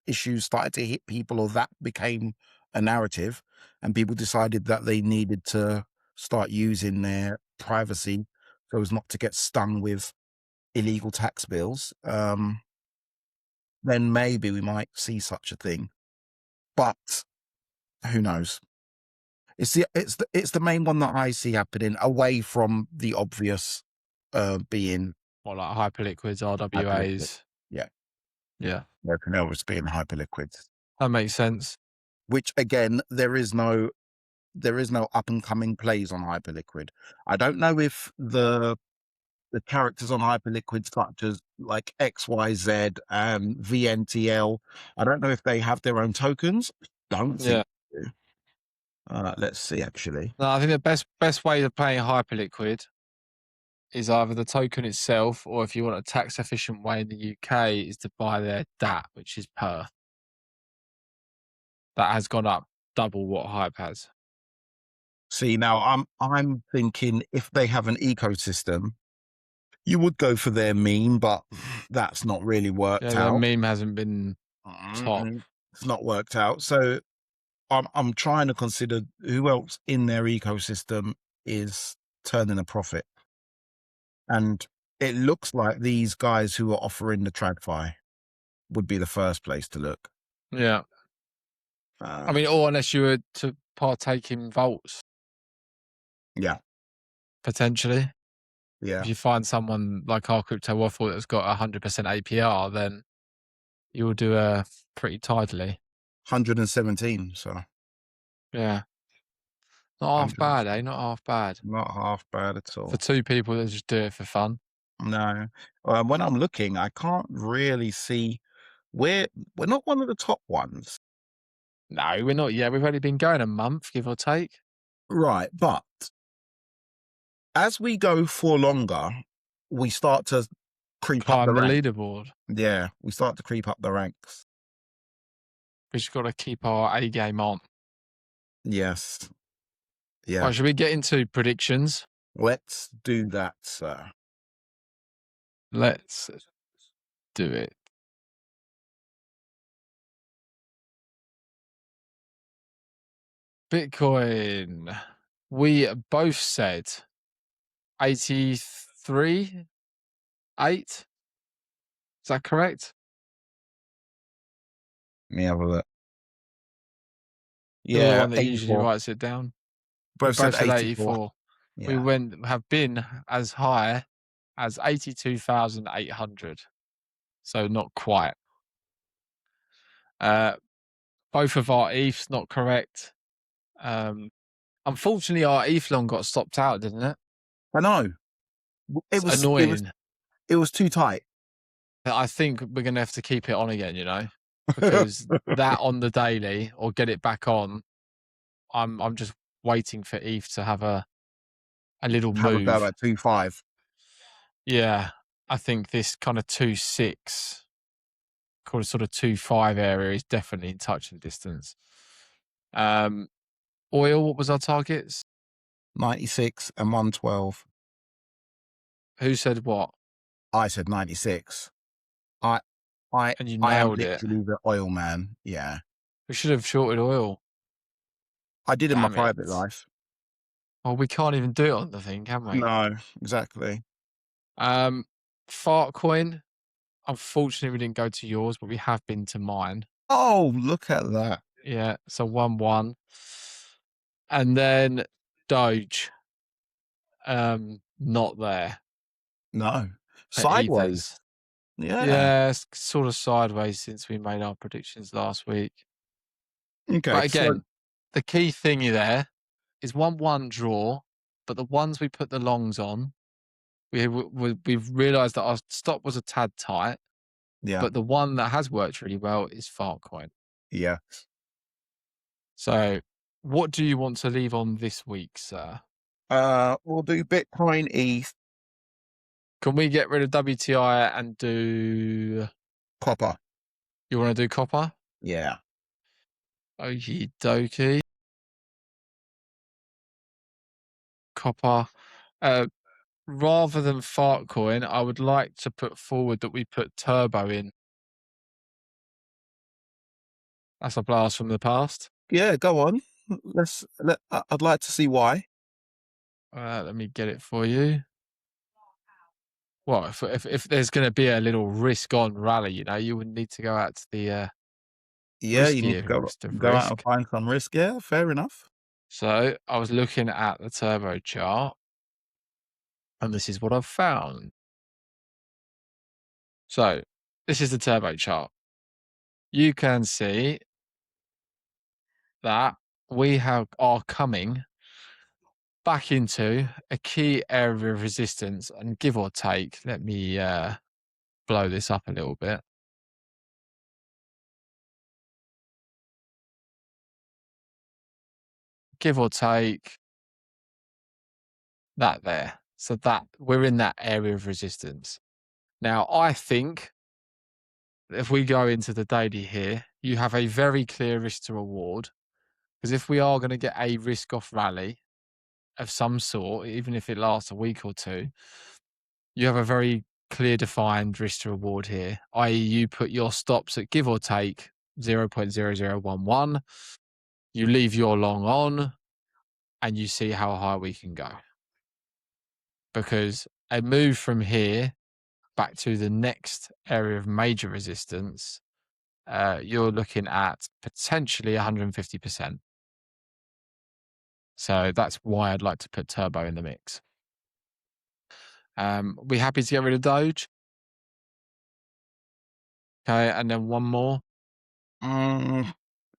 issues started to hit people or that became a narrative and people decided that they needed to start using their privacy so as not to get stung with illegal tax bills, then maybe we might see such a thing. But who knows? It's the main one that I see happening away from the obvious being Or like hyperliquids, hyperliquid. RWAs. Yeah. Yeah. Everything else being hyperliquid. That makes sense. Which again, there is no up and coming plays on hyperliquid. I don't know if the characters on hyperliquid such as like XYZ and VNTL, I don't know if they have their own tokens. Don't Yeah. think they do. Let's see actually. No, I think the best way of playing hyperliquid is either the token itself, or if you want a tax efficient way in the UK, is to buy their DAT, which is Perth. That has gone up double what Hype has. See, now I'm thinking if they have an ecosystem, you would go for their meme, but that's not really Yeah, worked their out. meme hasn't been top. It's not worked out. So I'm trying to consider who else in their ecosystem is turning a profit. And it looks like these guys who are offering the TradFi would be the first place to look. Yeah. I mean, or unless you were to partake in vaults, Yeah. potentially. Yeah. If you find someone like our CryptoWaffle that's got 100% APR, then you'll do pretty tidily. 117. So Yeah. Not half bad, eh? Not half bad. not half bad at all. For two people that just do it for fun. No. When I'm looking, I can't really see we're not one of the top ones. No, we're not yet. We've only been going a month, give or take. Right. But as we go for longer, we start to creep up the Climb the ranks. leaderboard. Yeah, we start to creep up the ranks. We just got to keep our A game on. Yes. Yeah. Right, should we get into predictions? Let's do that, sir. Let's do it. Bitcoin. We both said 83, 8. Is that correct? Let me have a look. You're the Yeah, one that usually 84. writes it down. Both We both said said 84. 84. We Yeah. have been as high as 82,800. So not quite. Both of our ETHs not correct. Unfortunately, our ETH long got stopped out, didn't it? I know. It's annoying. It was too tight. I think we're going to have to keep it on again, because that on the daily or get it back on, I'm just waiting for ETH to have a little Have a move. go at 2.5. Yeah, I think this kind of 2.6, called sort of 2.5 area is definitely in touching distance. Oil, what was our targets? 96 and 112. Who said what? I said 96. And you I am nailed it. literally the oil man. Yeah. We should have shorted oil. I did in my Damn private it. life. Well, we can't even do it on the thing, can we? No, exactly. Fart coin. Unfortunately, we didn't go to yours, but we have been to mine. Oh, look at that. Yeah, so 1-1. And then Doge. Not there. No. For Sideways. ethers. Yeah. Yeah, it's sort of sideways since we made our predictions last week. Okay. But again, the key thing there is 1-1 draw, but the ones we put the longs on, we've realised that our stop was a tad tight, Yeah. but the one that has worked really well is Fartcoin. Yeah. So, what do you want to leave on this week, sir? We'll do Bitcoin, ETH, Can we get rid of WTI and do? copper. You want to do copper? Yeah. Okie dokie. Copper. Rather than Fartcoin, I would like to put forward that we put Turbo in. That's a blast from the past. Yeah, go on. I'd like to see why. Let me get it for you. Well, if there's going to be a little risk on rally, you would need to go out to the Yeah, you need to riskiest of go out and risk. find some risk. Yeah, fair enough. So I was looking at the turbo chart, and this is what I've found. So this is the turbo chart. You can see that we are coming back into a key area of resistance, and give or take, let me blow this up a little bit. Give or take that there. So that we're in that area of resistance. Now, I think if we go into the daily here, you have a very clear risk to reward. Because if we are going to get a risk off rally of some sort, even if it lasts a week or two, you have a very clear defined risk to reward here, i.e. you put your stops at give or take 0.0011, you leave your long on, and you see how high we can go. Because a move from here back to the next area of major resistance, you're looking at potentially 150%. So that's why I'd like to put Turbo in the mix. We happy to get rid of Doge? Okay, and then one more.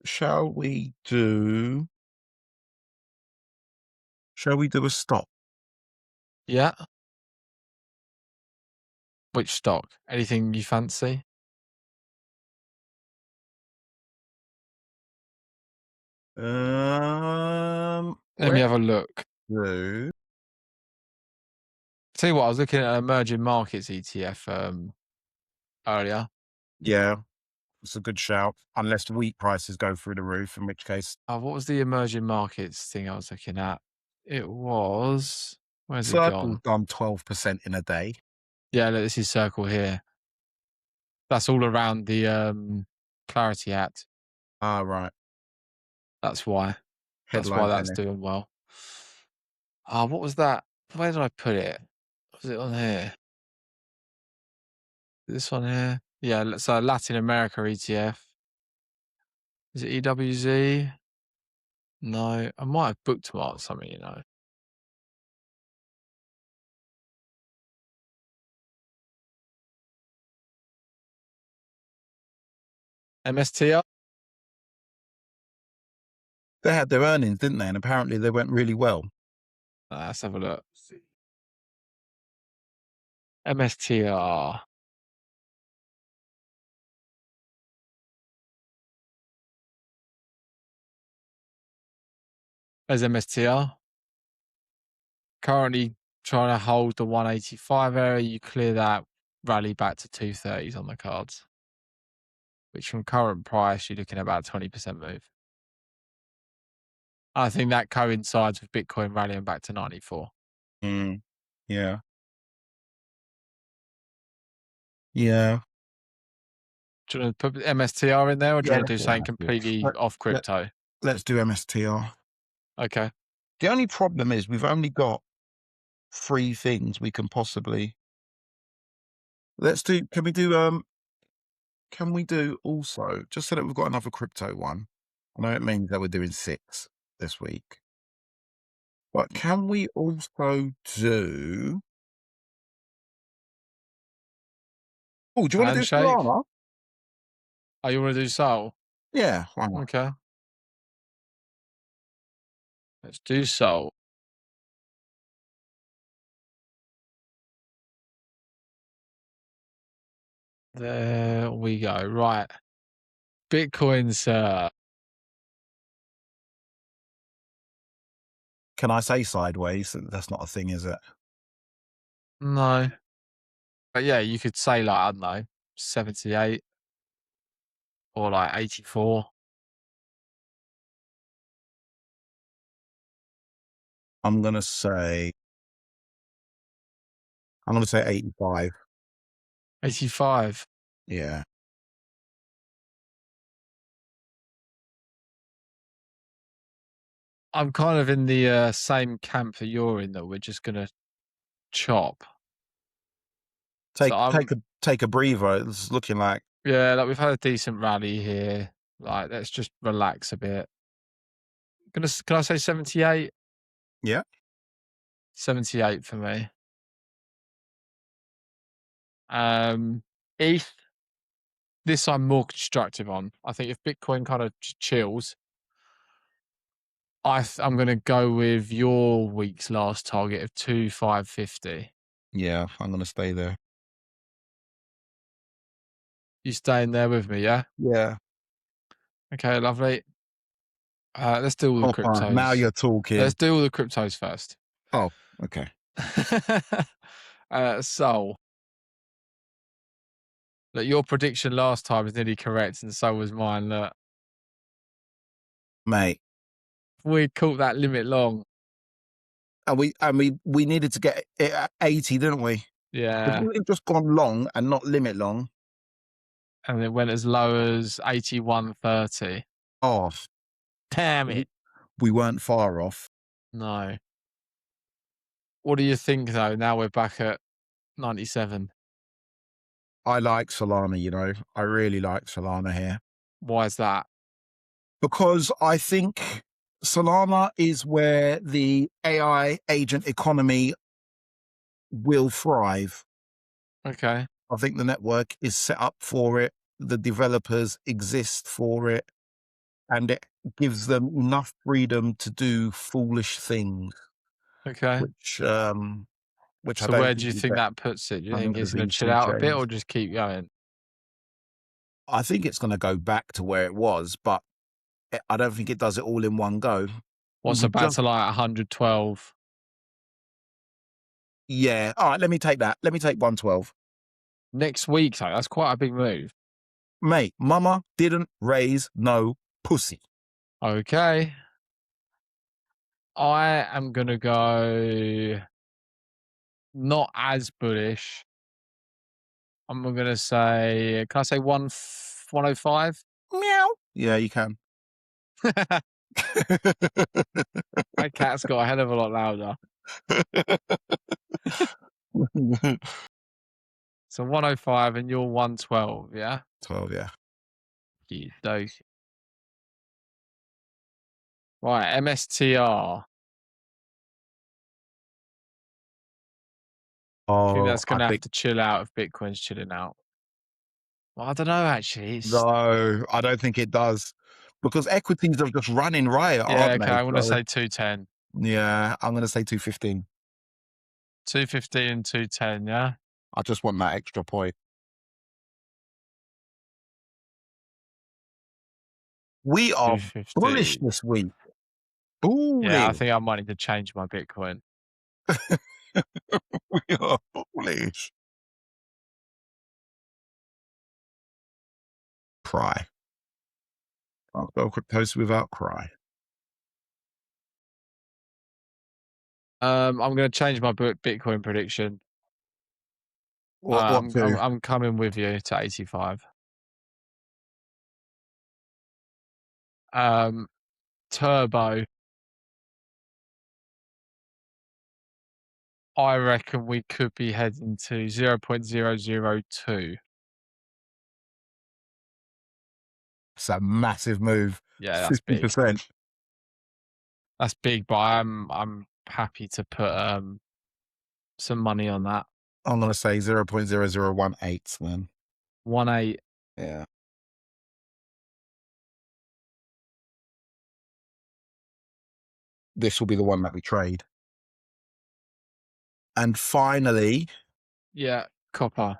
Shall we do a stop? Yeah. Which stock? Anything you fancy? Let Let me have a look. do. Tell you what, I was looking at emerging markets ETF earlier. Yeah, it's a good shout. Unless wheat prices go through the roof, in which case. Oh, what was the emerging markets thing I was looking at? It was, where's it Circle's gone? gone 12% in a day. Yeah, look, this is Circle here. That's all around the Clarity Act. Ah, right. That's why. That's why Headline that's penny. doing well. Oh, what was that? Where did I put it? Was it on here? This one here? Yeah, so Latin America ETF. Is it EWZ? No, I might have bookmarked something. MSTR? They had their earnings, didn't they? And apparently they went really well. Let's have a look. MSTR. There's MSTR. Currently trying to hold the 185 area. You clear that, rally back to 230s on the cards. Which from current price, you're looking at about a 20% move. I think that coincides with Bitcoin rallying back to 94. Yeah. Yeah. Do you want to put MSTR in there, or do you Yeah, want to do let's do something MSTR. completely off crypto? Let's do MSTR. Okay. The only problem is we've only got 3 things we can possibly. Can we do also, just so that we've got another crypto one? I know it means that we're doing 6 this week. But can we also do. Oh, do you wanna do Handshake. Solana? Oh, you want to do Soul? Yeah, why not? Okay. Let's do Sol. There we go. Right. Bitcoin, sir. Can I say sideways? That's not a thing, is it? No. But yeah, you could say like, I don't know, 78 or like 84. I'm gonna say 85. 85. Yeah. I'm kind of in the same camp that you're in, that we're just gonna chop. So I'm Take a breather. It's looking like yeah, like we've had a decent rally here. Like let's just relax a bit. Can I say 78? yeah. 78 for me. ETH, this I'm more constructive on. I think if Bitcoin kind of chills, I'm going to go with your week's last target of 2,550. Yeah, I'm gonna stay there. You staying there with me, yeah? Yeah. Okay, lovely. Let's do all the Now cryptos. you're talking. Let's do all the cryptos first. Oh, okay. So, look, your prediction last time was nearly correct, and so was mine. Look, Mate. we caught that limit long. And we needed to get it at 80, didn't we? If Yeah. we had just gone long and not limit long. And it went as low as 81.30. Oh, Damn it. we weren't far off. No. What do you think, though? Now we're back at 97. I like Solana, you know. I really like Solana here. Why is that? Because I think Solana is where the AI agent economy will thrive. Okay. I think the network is set up for it. The developers exist for it. And it gives them enough freedom to do foolish things, Okay. which I So don't where do think you you think get that puts it? Do you on think the it's going to chill VC out a bit chains. or just keep going? I think it's going to go back to where it was, but I don't think it does it all in one go. What's We about just, to like 112? yeah. All right, let me take that. Let me take 112. Next week, though, that's quite a big move. Mate, mama didn't raise no pussy. Okay. I am going to go not as bullish. I'm going to say, can I say 105? Meow. Yeah, you can. My cat's got a hell of a lot louder. So 105 and you're 112, yeah? 12, yeah. You doke. Right, MSTR. I think Oh, that's I going to have think to chill out if Bitcoin's chilling out. Well, I don't know, actually. no, I don't think it does. Because equities are just running riot, Yeah, aren't okay, they? I'm going to say 210. Yeah, I'm going to say 215. 215 and 210, yeah? I just want that extra point. We are bullish 250. this week. Yeah, I Bullish. think I might need to change my Bitcoin. We are bullish. Cry. I'll go cryptos without cry. I'm going to change my Bitcoin prediction. What to? I'm coming with you to 85. Turbo. I reckon we could be heading to 0.002. It's a massive move. Yeah, that's big. 50%. That's big, but I'm happy to put some money on that. I'm going to say 0.0018, man. 1.8. Yeah. this will be the one that we trade. And finally, Yeah, copper.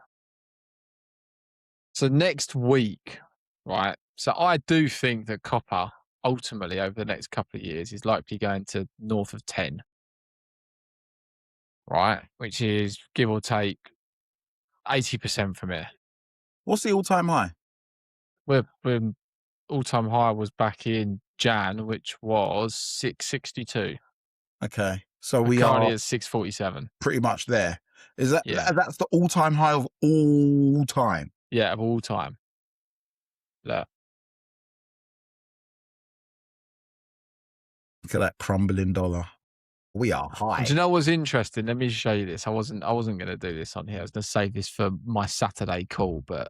So next week, right? So I do think that copper ultimately over the next couple of years is likely going to north of 10, right? Which is give or take 80% from here. what's the all-time high? We're all-time high was back in Jan, which was 662. Okay, so We're we currently are at 647. pretty much there. Is Yeah. that's the all-time high of all time? Yeah, of all time. Look. Look at that crumbling dollar. We are high. And do you know what's interesting? Let me show you this. I wasn't going to do this on here. I was going to save this for my Saturday call, but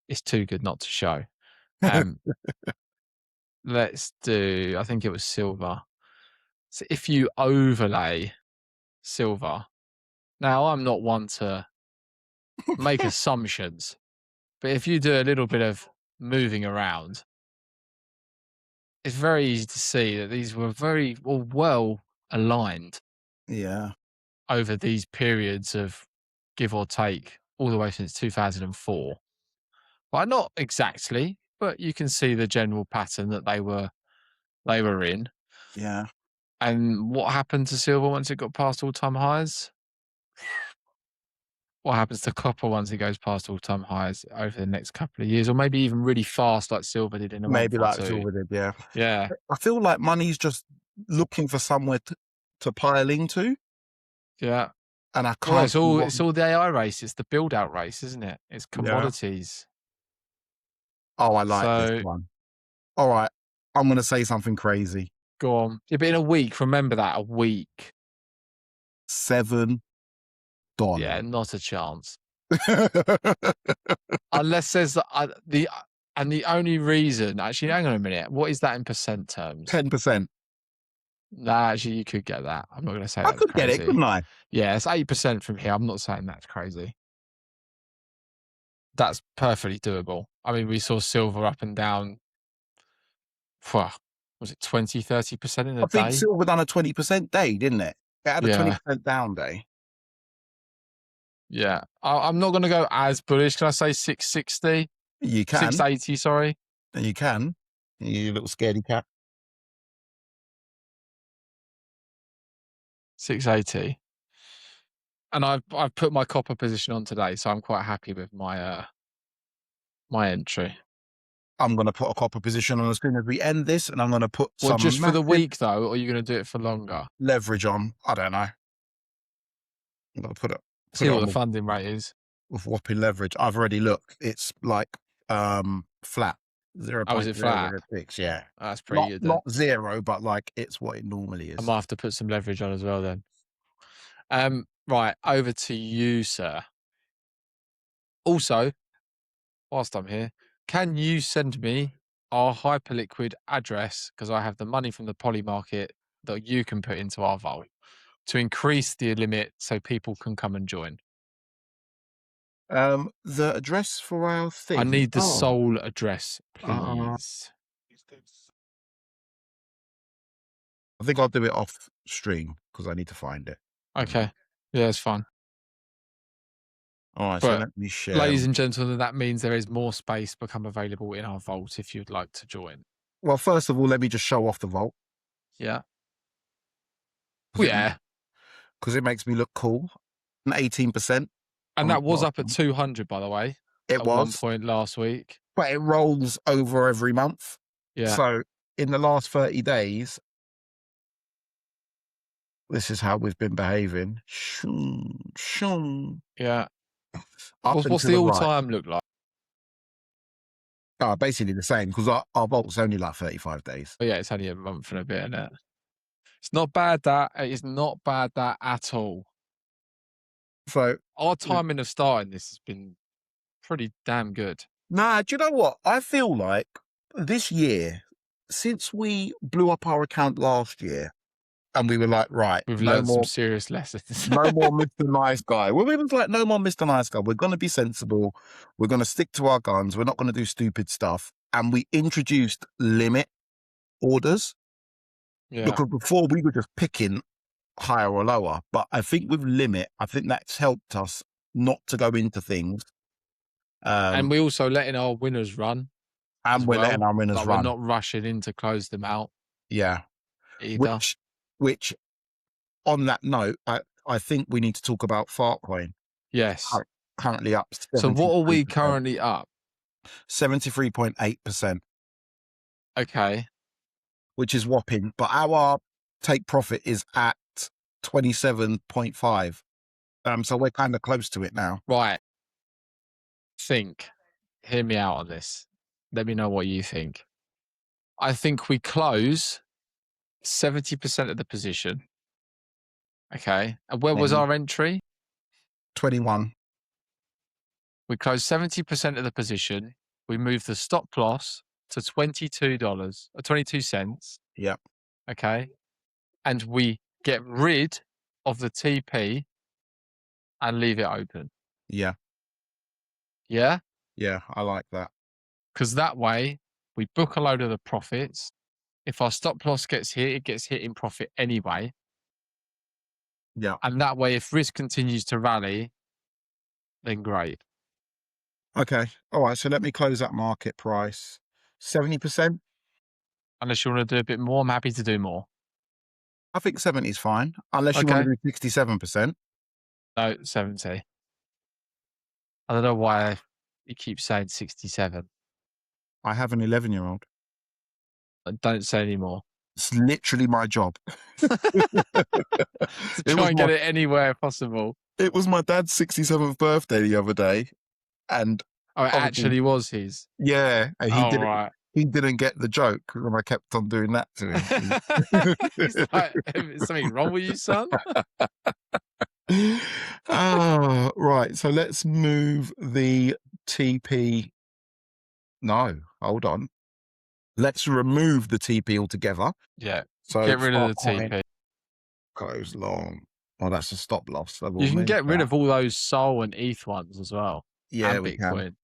it's too good not to show. Let's do, I think it was silver. So if you overlay silver, now I'm not one to make assumptions, but if you do a little bit of moving around, it's very easy to see that these were very well aligned Yeah. over these periods of give or take all the way since 2004. Well, not exactly, but you can see the general pattern that they were in. Yeah. And what happened to silver once it got past all-time highs? What happens to copper once it goes past all-time highs over the next couple of years, or maybe even really fast like silver did in a Maybe month or like two? silver did, yeah. Yeah, I feel like money's just looking for somewhere to pile into, yeah. and I Well, can't see what. it's all the AI race. It's the build-out race, isn't it? It's Yeah. commodities. Oh, I like this So one. All right, I'm going to say something crazy. go on. Yeah, but in a week, remember that, a week. $7. Yeah, not a chance. Unless there's and the only reason, actually, hang on a minute. What is that in percent terms? 10%. Nah, actually, you could get that. I'm not going to say I that's could get it, crazy. couldn't I? Yeah, it's 8% from here. I'm not saying that's crazy. That's perfectly doable. I mean, we saw silver up and down. Was it 20, 30% in a I think day? silver done a 20% day, didn't it? It had a Yeah, 20% down day. yeah. I'm not going to go as bullish. Can I say 660? You can. 680, sorry. You can. You little scaredy cat. 680. And I've put my copper position on today, so I'm quite happy with my my entry. I'm going to put a copper position on as soon as we end this, and I'm going to put Well, some just for the massive week though, or are you going to do it for longer? leverage on. I don't know. I'm going to put See it what on the funding rate is. with whopping leverage. I've already looked. It's like flat. Oh, is it flat? 0.006. Yeah. Oh, that's pretty good then. Not zero, but like it's what it normally I is. might have to put some leverage on as well then. Right, over to you, sir. Also, whilst I'm here, can you send me our hyperliquid address, because I have the money from the poly market that you can put into our vault to increase the limit so people can come and join? The address for our thing. I need the Oh, sole address, please. I think I'll do it off stream because I need to find it. Okay. Yeah, it's fine. All right, so But, let me share. ladies and gentlemen, that means there is more space become available in our vault if you'd like to join. Well, first of all, let me just show off the vault. Yeah. Cause Yeah. Because it makes me look cool. 18%. And that was up at 200, by the way. It at was. one point last week. But it rolls over every month. Yeah. So in the last 30 days, this is how we've been behaving. Yeah. Up What's and to the the all right. time look like? Basically the same because our vault's only like 35 days. Oh, yeah, it's only a month and a bit, isn't it? It's not bad that. It is not bad that at all. So Our timing of starting this has been pretty damn good. nah, do you know what? I feel like this year, since we blew up our account last year, and we were like, right, We've no learned some more, serious lessons. no more Mr. Nice Guy. Well, we was like, no more Mr. Nice Guy. We're going to be sensible. We're going to stick to our guns. We're not going to do stupid stuff. And we introduced limit orders. Yeah. Because before we were just picking higher or lower, but I think with limit, I think that's helped us not to go into things. And we also letting our winners run as And we're letting well. our winners Like we're run. not rushing in to close them out Yeah. either. Which on that note, I think we need to talk about Fartcoin. Yes. Currently up. So what are we 73%. currently up? 73.8%, Okay. which is whopping. But our take profit is at 27.5. So we're kind of close to it now. Right. Hear me out on this. Let me know what you think. I think we close 70% of the position. Okay. And where was our entry? 21. We closed 70% of the position. We moved the stop loss to $22 or 22 cents. Yep. Okay. And we get rid of the TP and leave it open. Yeah. Yeah. Yeah. I like that. Because that way we book a load of the profits. If our stop loss gets hit, it gets hit in profit anyway. Yeah. And that way, if risk continues to rally, then great. Okay. All right. So let me close that market price. 70%. Unless you want to do a bit more, I'm happy to do more. I think 70 is fine. Unless you want to do 67%. No, 70. I don't know why you keep saying 67. I have an 11-year-old. Don't say anymore. It's literally my job. To try and get it anywhere possible. It was my dad's 67th birthday the other day. And oh, it actually was his. Yeah. And Right. He didn't get the joke when I kept on doing that to him. He's like, is something wrong with you, son? Oh, right. So let's move the TP. No, hold on. Let's remove the TP altogether. Yeah. So get rid of the TP. Close long. Oh, that's a stop loss. You can get rid of all those Sol and ETH ones as well. Yeah, and we Bitcoin. can.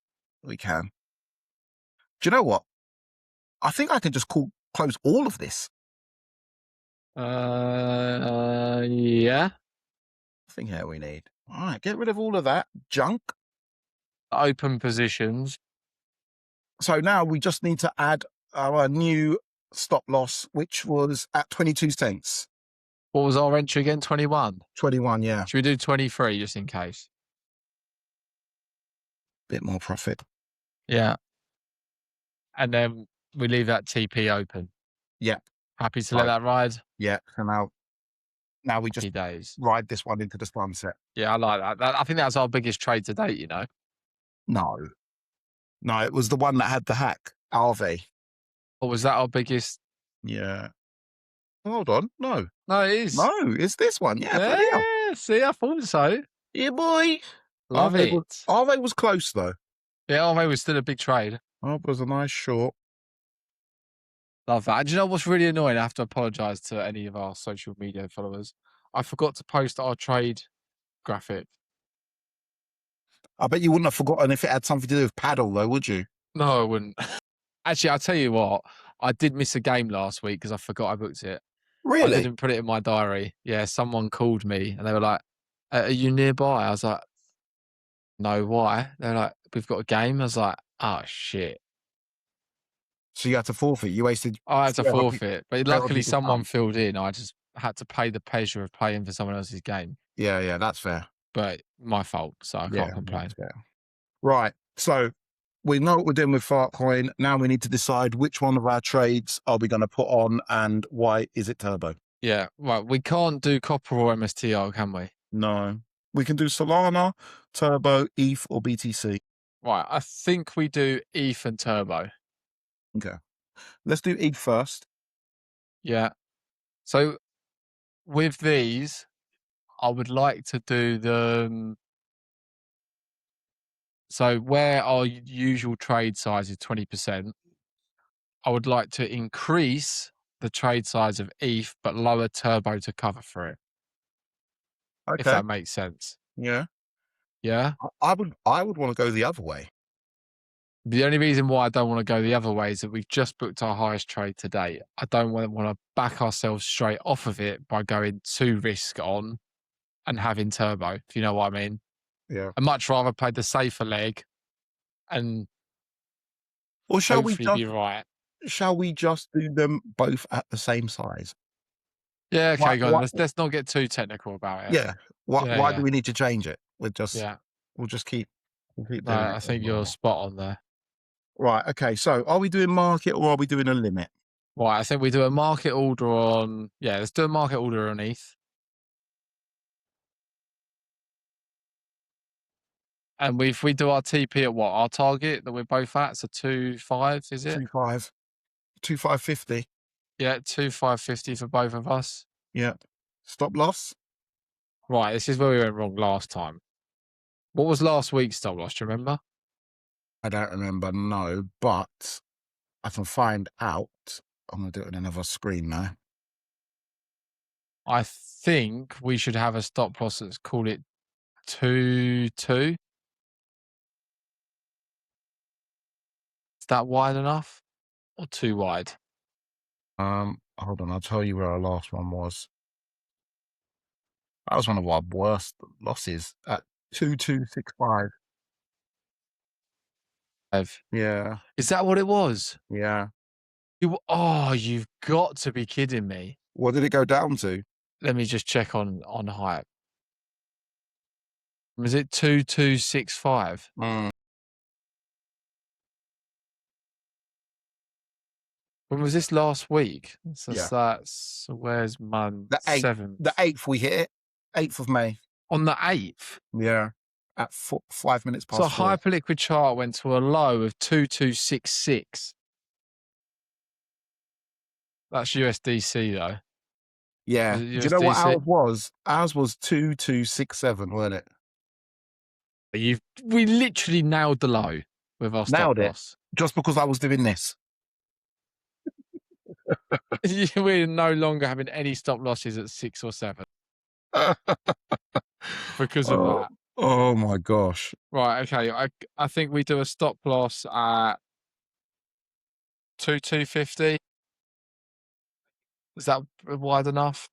We can. Do you know what? I think I can just close all of this. Yeah. I think here we need. All right, get rid of all of that junk. Open positions. So now we just need to add our new stop loss, which was at 22 cents. What was our entry again? 21? 21, yeah. Should we do 23 just in case? Bit more profit. Yeah. And then we leave that TP open. Yeah. Happy to let that ride? Yeah. So now we just Happy days. ride this one into the sunset. Yeah, I like that. I think that's our biggest trade to date, you know? No, it was the one that had the hack, RV. Or was that our biggest? Yeah. Hold on. No, it is. No, it's this one. Yeah. Yeah, see, I thought so. Yeah, boy. Love it. RV was close, though. Yeah, RV was still a big trade. It was a nice short. Love that. And do you know what's really annoying? I have to apologise to any of our social media followers. I forgot to post our trade graphic. I bet you wouldn't have forgotten if it had something to do with paddle, though, would you? No, I wouldn't. Actually, I'll tell you what. I did miss a game last week because I forgot I booked it. Really? I didn't put it in my diary. Yeah, someone called me and they were like, are you nearby? I was like, no, why? They're like, we've got a game. I was like, oh, shit. So you had to forfeit. You wasted. I had to forfeit. But luckily, someone time. filled in. I just had to pay the pleasure of playing for someone else's game. Yeah, that's fair. But my fault, so I can't complain. Right. So we know what we're doing with Fartcoin. Now we need to decide which one of our trades are we going to put on and why is it turbo? Yeah, right. We can't do copper or MSTR, can we? No. We can do Solana, Turbo, ETH, or BTC. Right. I think we do ETH and Turbo. Okay. Let's do ETH first. Yeah. So with these, I would like to do the. So where our usual trade size is 20%, I would like to increase the trade size of ETH, but lower Turbo to cover for it. Okay. If that makes sense. Yeah. Yeah. I would want to go the other way. The only reason why I don't want to go the other way is that we've just booked our highest trade today. I don't want to back ourselves straight off of it by going too risk on and having turbo, if you know what I mean. Yeah. I'd much rather play the safer leg and Or hopefully be right. shall we just do them both at the same size? Yeah, Why okay, go on. what Let's not get too technical about it. yeah. Yeah, Why do yeah, we need to change it? yeah. We'll just keep No, doing it I as think you're normal. spot on there. Right, okay. So are we doing market or are we doing a limit? Right, I think we do a market order on. Yeah, let's do a market order on ETH. And if we do our TP at what? Our target that we're both at, so 2.5, is it? 2.5. 2.550. Yeah, 2.550 for both of us. Yeah. Stop loss? Right, this is where we went wrong last time. What was last week's stop loss? Do you remember? I don't remember, no, but I can find out. I'm gonna do it on another screen now. I think we should have a stop loss that's called it 2.2. Is that wide enough or too wide? Hold on, I'll tell you where our last one was. That was one of our worst losses at 2.265. Yeah, Is that what it was? yeah. You've got to be kidding me. What did it go down to? Let me just check on Hype. Was it 2.265? Mm, When was this last week? So yeah. that's where's month The 8th, 7th? the 8th we hit it. 8th of May. On the 8th. Yeah. At 5 minutes So a past 4. hyperliquid chart went to a low of 2266. That's USDC though. Yeah. Was Do it you know what USDC? ours was? Ours was 2.267, wasn't it? We literally nailed the low with our stop Nailed it. loss. Just because I was doing this. We're no longer having any stop losses at 6 or 7 because of Oh, that. oh my gosh. Right, okay. I think we do a stop loss at 2.250. Is that wide enough?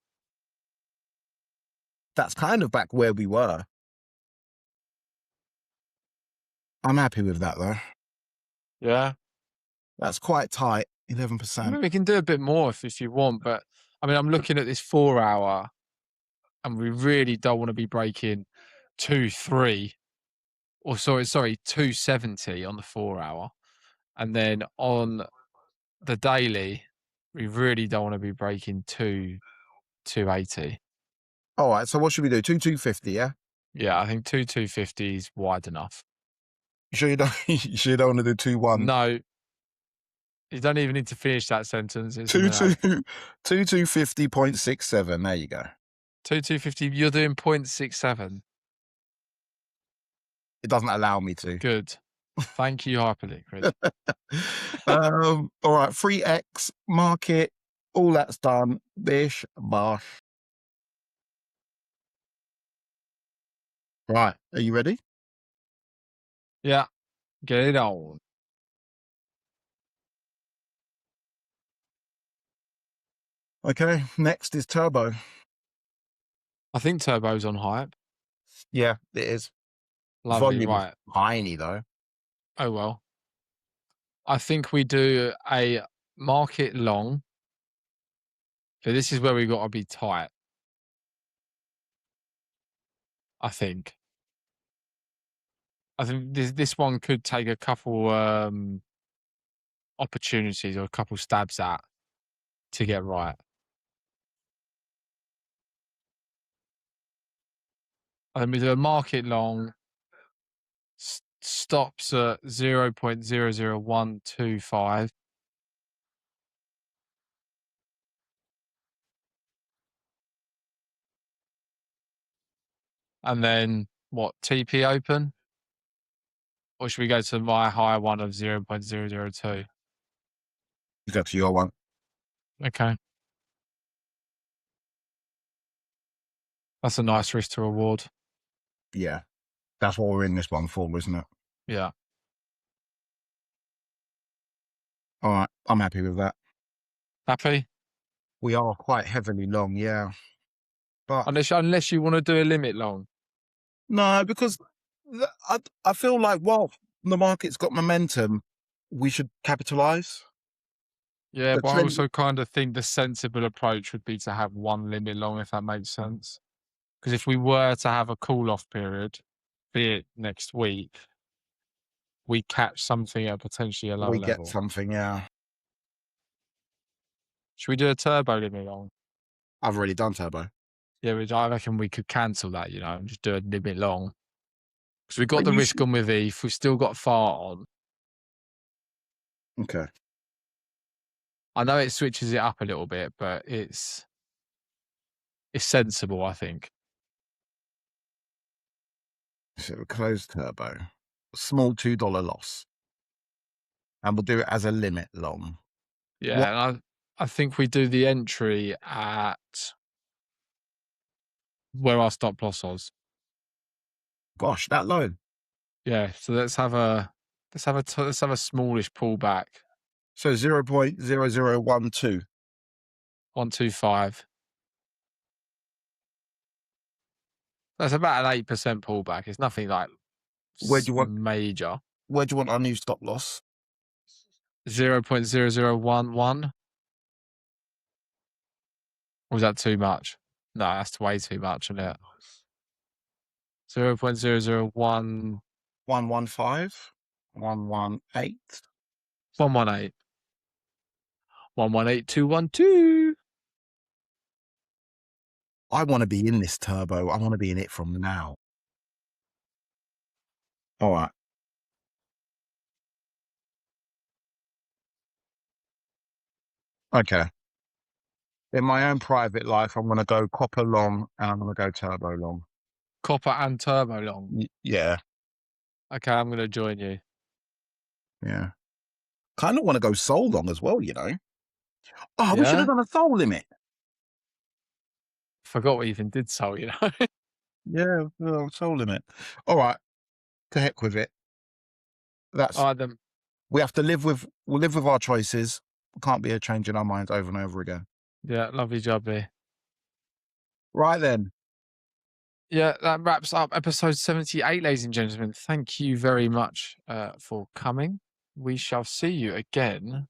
That's kind of back where we were. I'm happy with that though. Yeah. That's quite tight. I 11%. mean, we can do a bit more if you want, but I mean, I'm looking at this 4 hour and we really don't want to be breaking 2.3 or sorry, 270 on the 4 hour. And then on the daily, we really don't want to be breaking 280. All right. So what should we do? 2.250, yeah? Yeah, I think 2.250 is wide enough. You sure you don't, you sure you don't want to do 2.1? No, you don't even need to finish that sentence. It's 2.250.67. There you go. 2.250. You're doing 0.67. It doesn't allow me to. Good. Thank you, Hyperliquid. All right. 3x market. All that's done. Bish, bosh. Right. Are you ready? Yeah, get it on. Okay. Next is turbo. I think Turbo's on Hype. Yeah, it is. Lovely, Volume is right. tiny though. Oh, well. I think we do a market long. So this is where we got to be tight. I think. I think this one could take a couple opportunities or a couple stabs at to get right. And then we do a market long, stops at 0.00125. And then what, TP open? Or should we go to my higher one of 0.002? You go to your one. Okay. That's a nice risk to reward. Yeah. That's what we're in this one for, isn't it? Yeah. All right, I'm happy with that. Happy? We are quite heavily long, yeah. But Unless you want to do a limit long. no, because I feel like, well, the market's got momentum, we should capitalize. Yeah, The but I trend, also kind of think the sensible approach would be to have one limit long, if that makes sense. Because if we were to have a cool off period, be it next week, we catch something at potentially a lower we get level. something, yeah. Should we do a turbo limit long? I've already done turbo. Yeah, I reckon we could cancel that, and just do a limit long. Because we've got But the you risk should. on with ETH, we've still got FAR on. Okay. I know it switches it up a little bit, but it's sensible, I think. So close turbo. Small $2 loss. And we'll do it as a limit long. What? Yeah, and I think we do the entry at where our stop loss was. Gosh, that low. Yeah, so let's have a smallish pullback. So 0.0012. 125. That's about an 8% pullback. It's nothing like Where do you want major. our new stop loss? 0.0011. Or was that too much? No, that's way too much, isn't it? 0.001. 115? 118? 118. 118212. I want to be in this turbo. I want to be in it from now. All right. Okay. In my own private life, I'm going to go copper long and I'm going to go turbo long. Copper and turbo long. Yeah. Okay, I'm going to join you. Yeah. Kind of want to go soul long as well, Oh, we should have Yeah? done a soul limit. Forgot we even did soul, Yeah, soul limit. All right. To heck with it. All right, then. We'll live with our choices. We can't be changing our minds over and over again. Yeah, lovely job here. Right then. Yeah, that wraps up episode 78, ladies and gentlemen. Thank you very much for coming. We shall see you again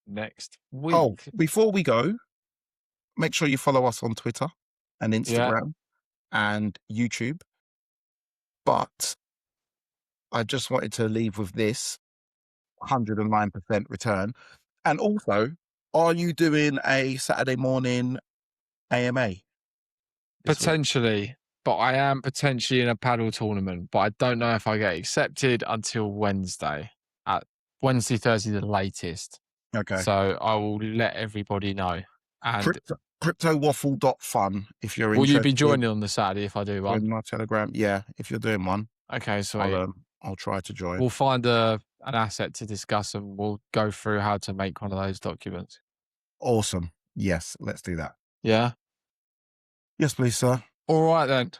next week. Oh, before we go, make sure you follow us on Twitter and Instagram and YouTube. But I just wanted to leave with this 109% return. And also, are you doing a Saturday morning AMA? Potentially, but I am potentially in a paddle tournament, but I don't know if I get accepted until Wednesday. At Wednesday, Thursday, the latest. Okay. So I will let everybody know. And CryptoWaffle.fun if you're will interested. you be joining on the Saturday if I do one? In my Telegram? Yeah, if you're doing one. Okay, sweet. I'll try to join. We'll find an asset to discuss and we'll go through how to make one of those documents. Awesome. Yes, let's do that. Yeah? Yes, please, sir. All right, then.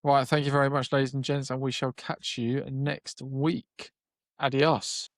Right, thank you very much, ladies and gents, and we shall catch you next week. Adios.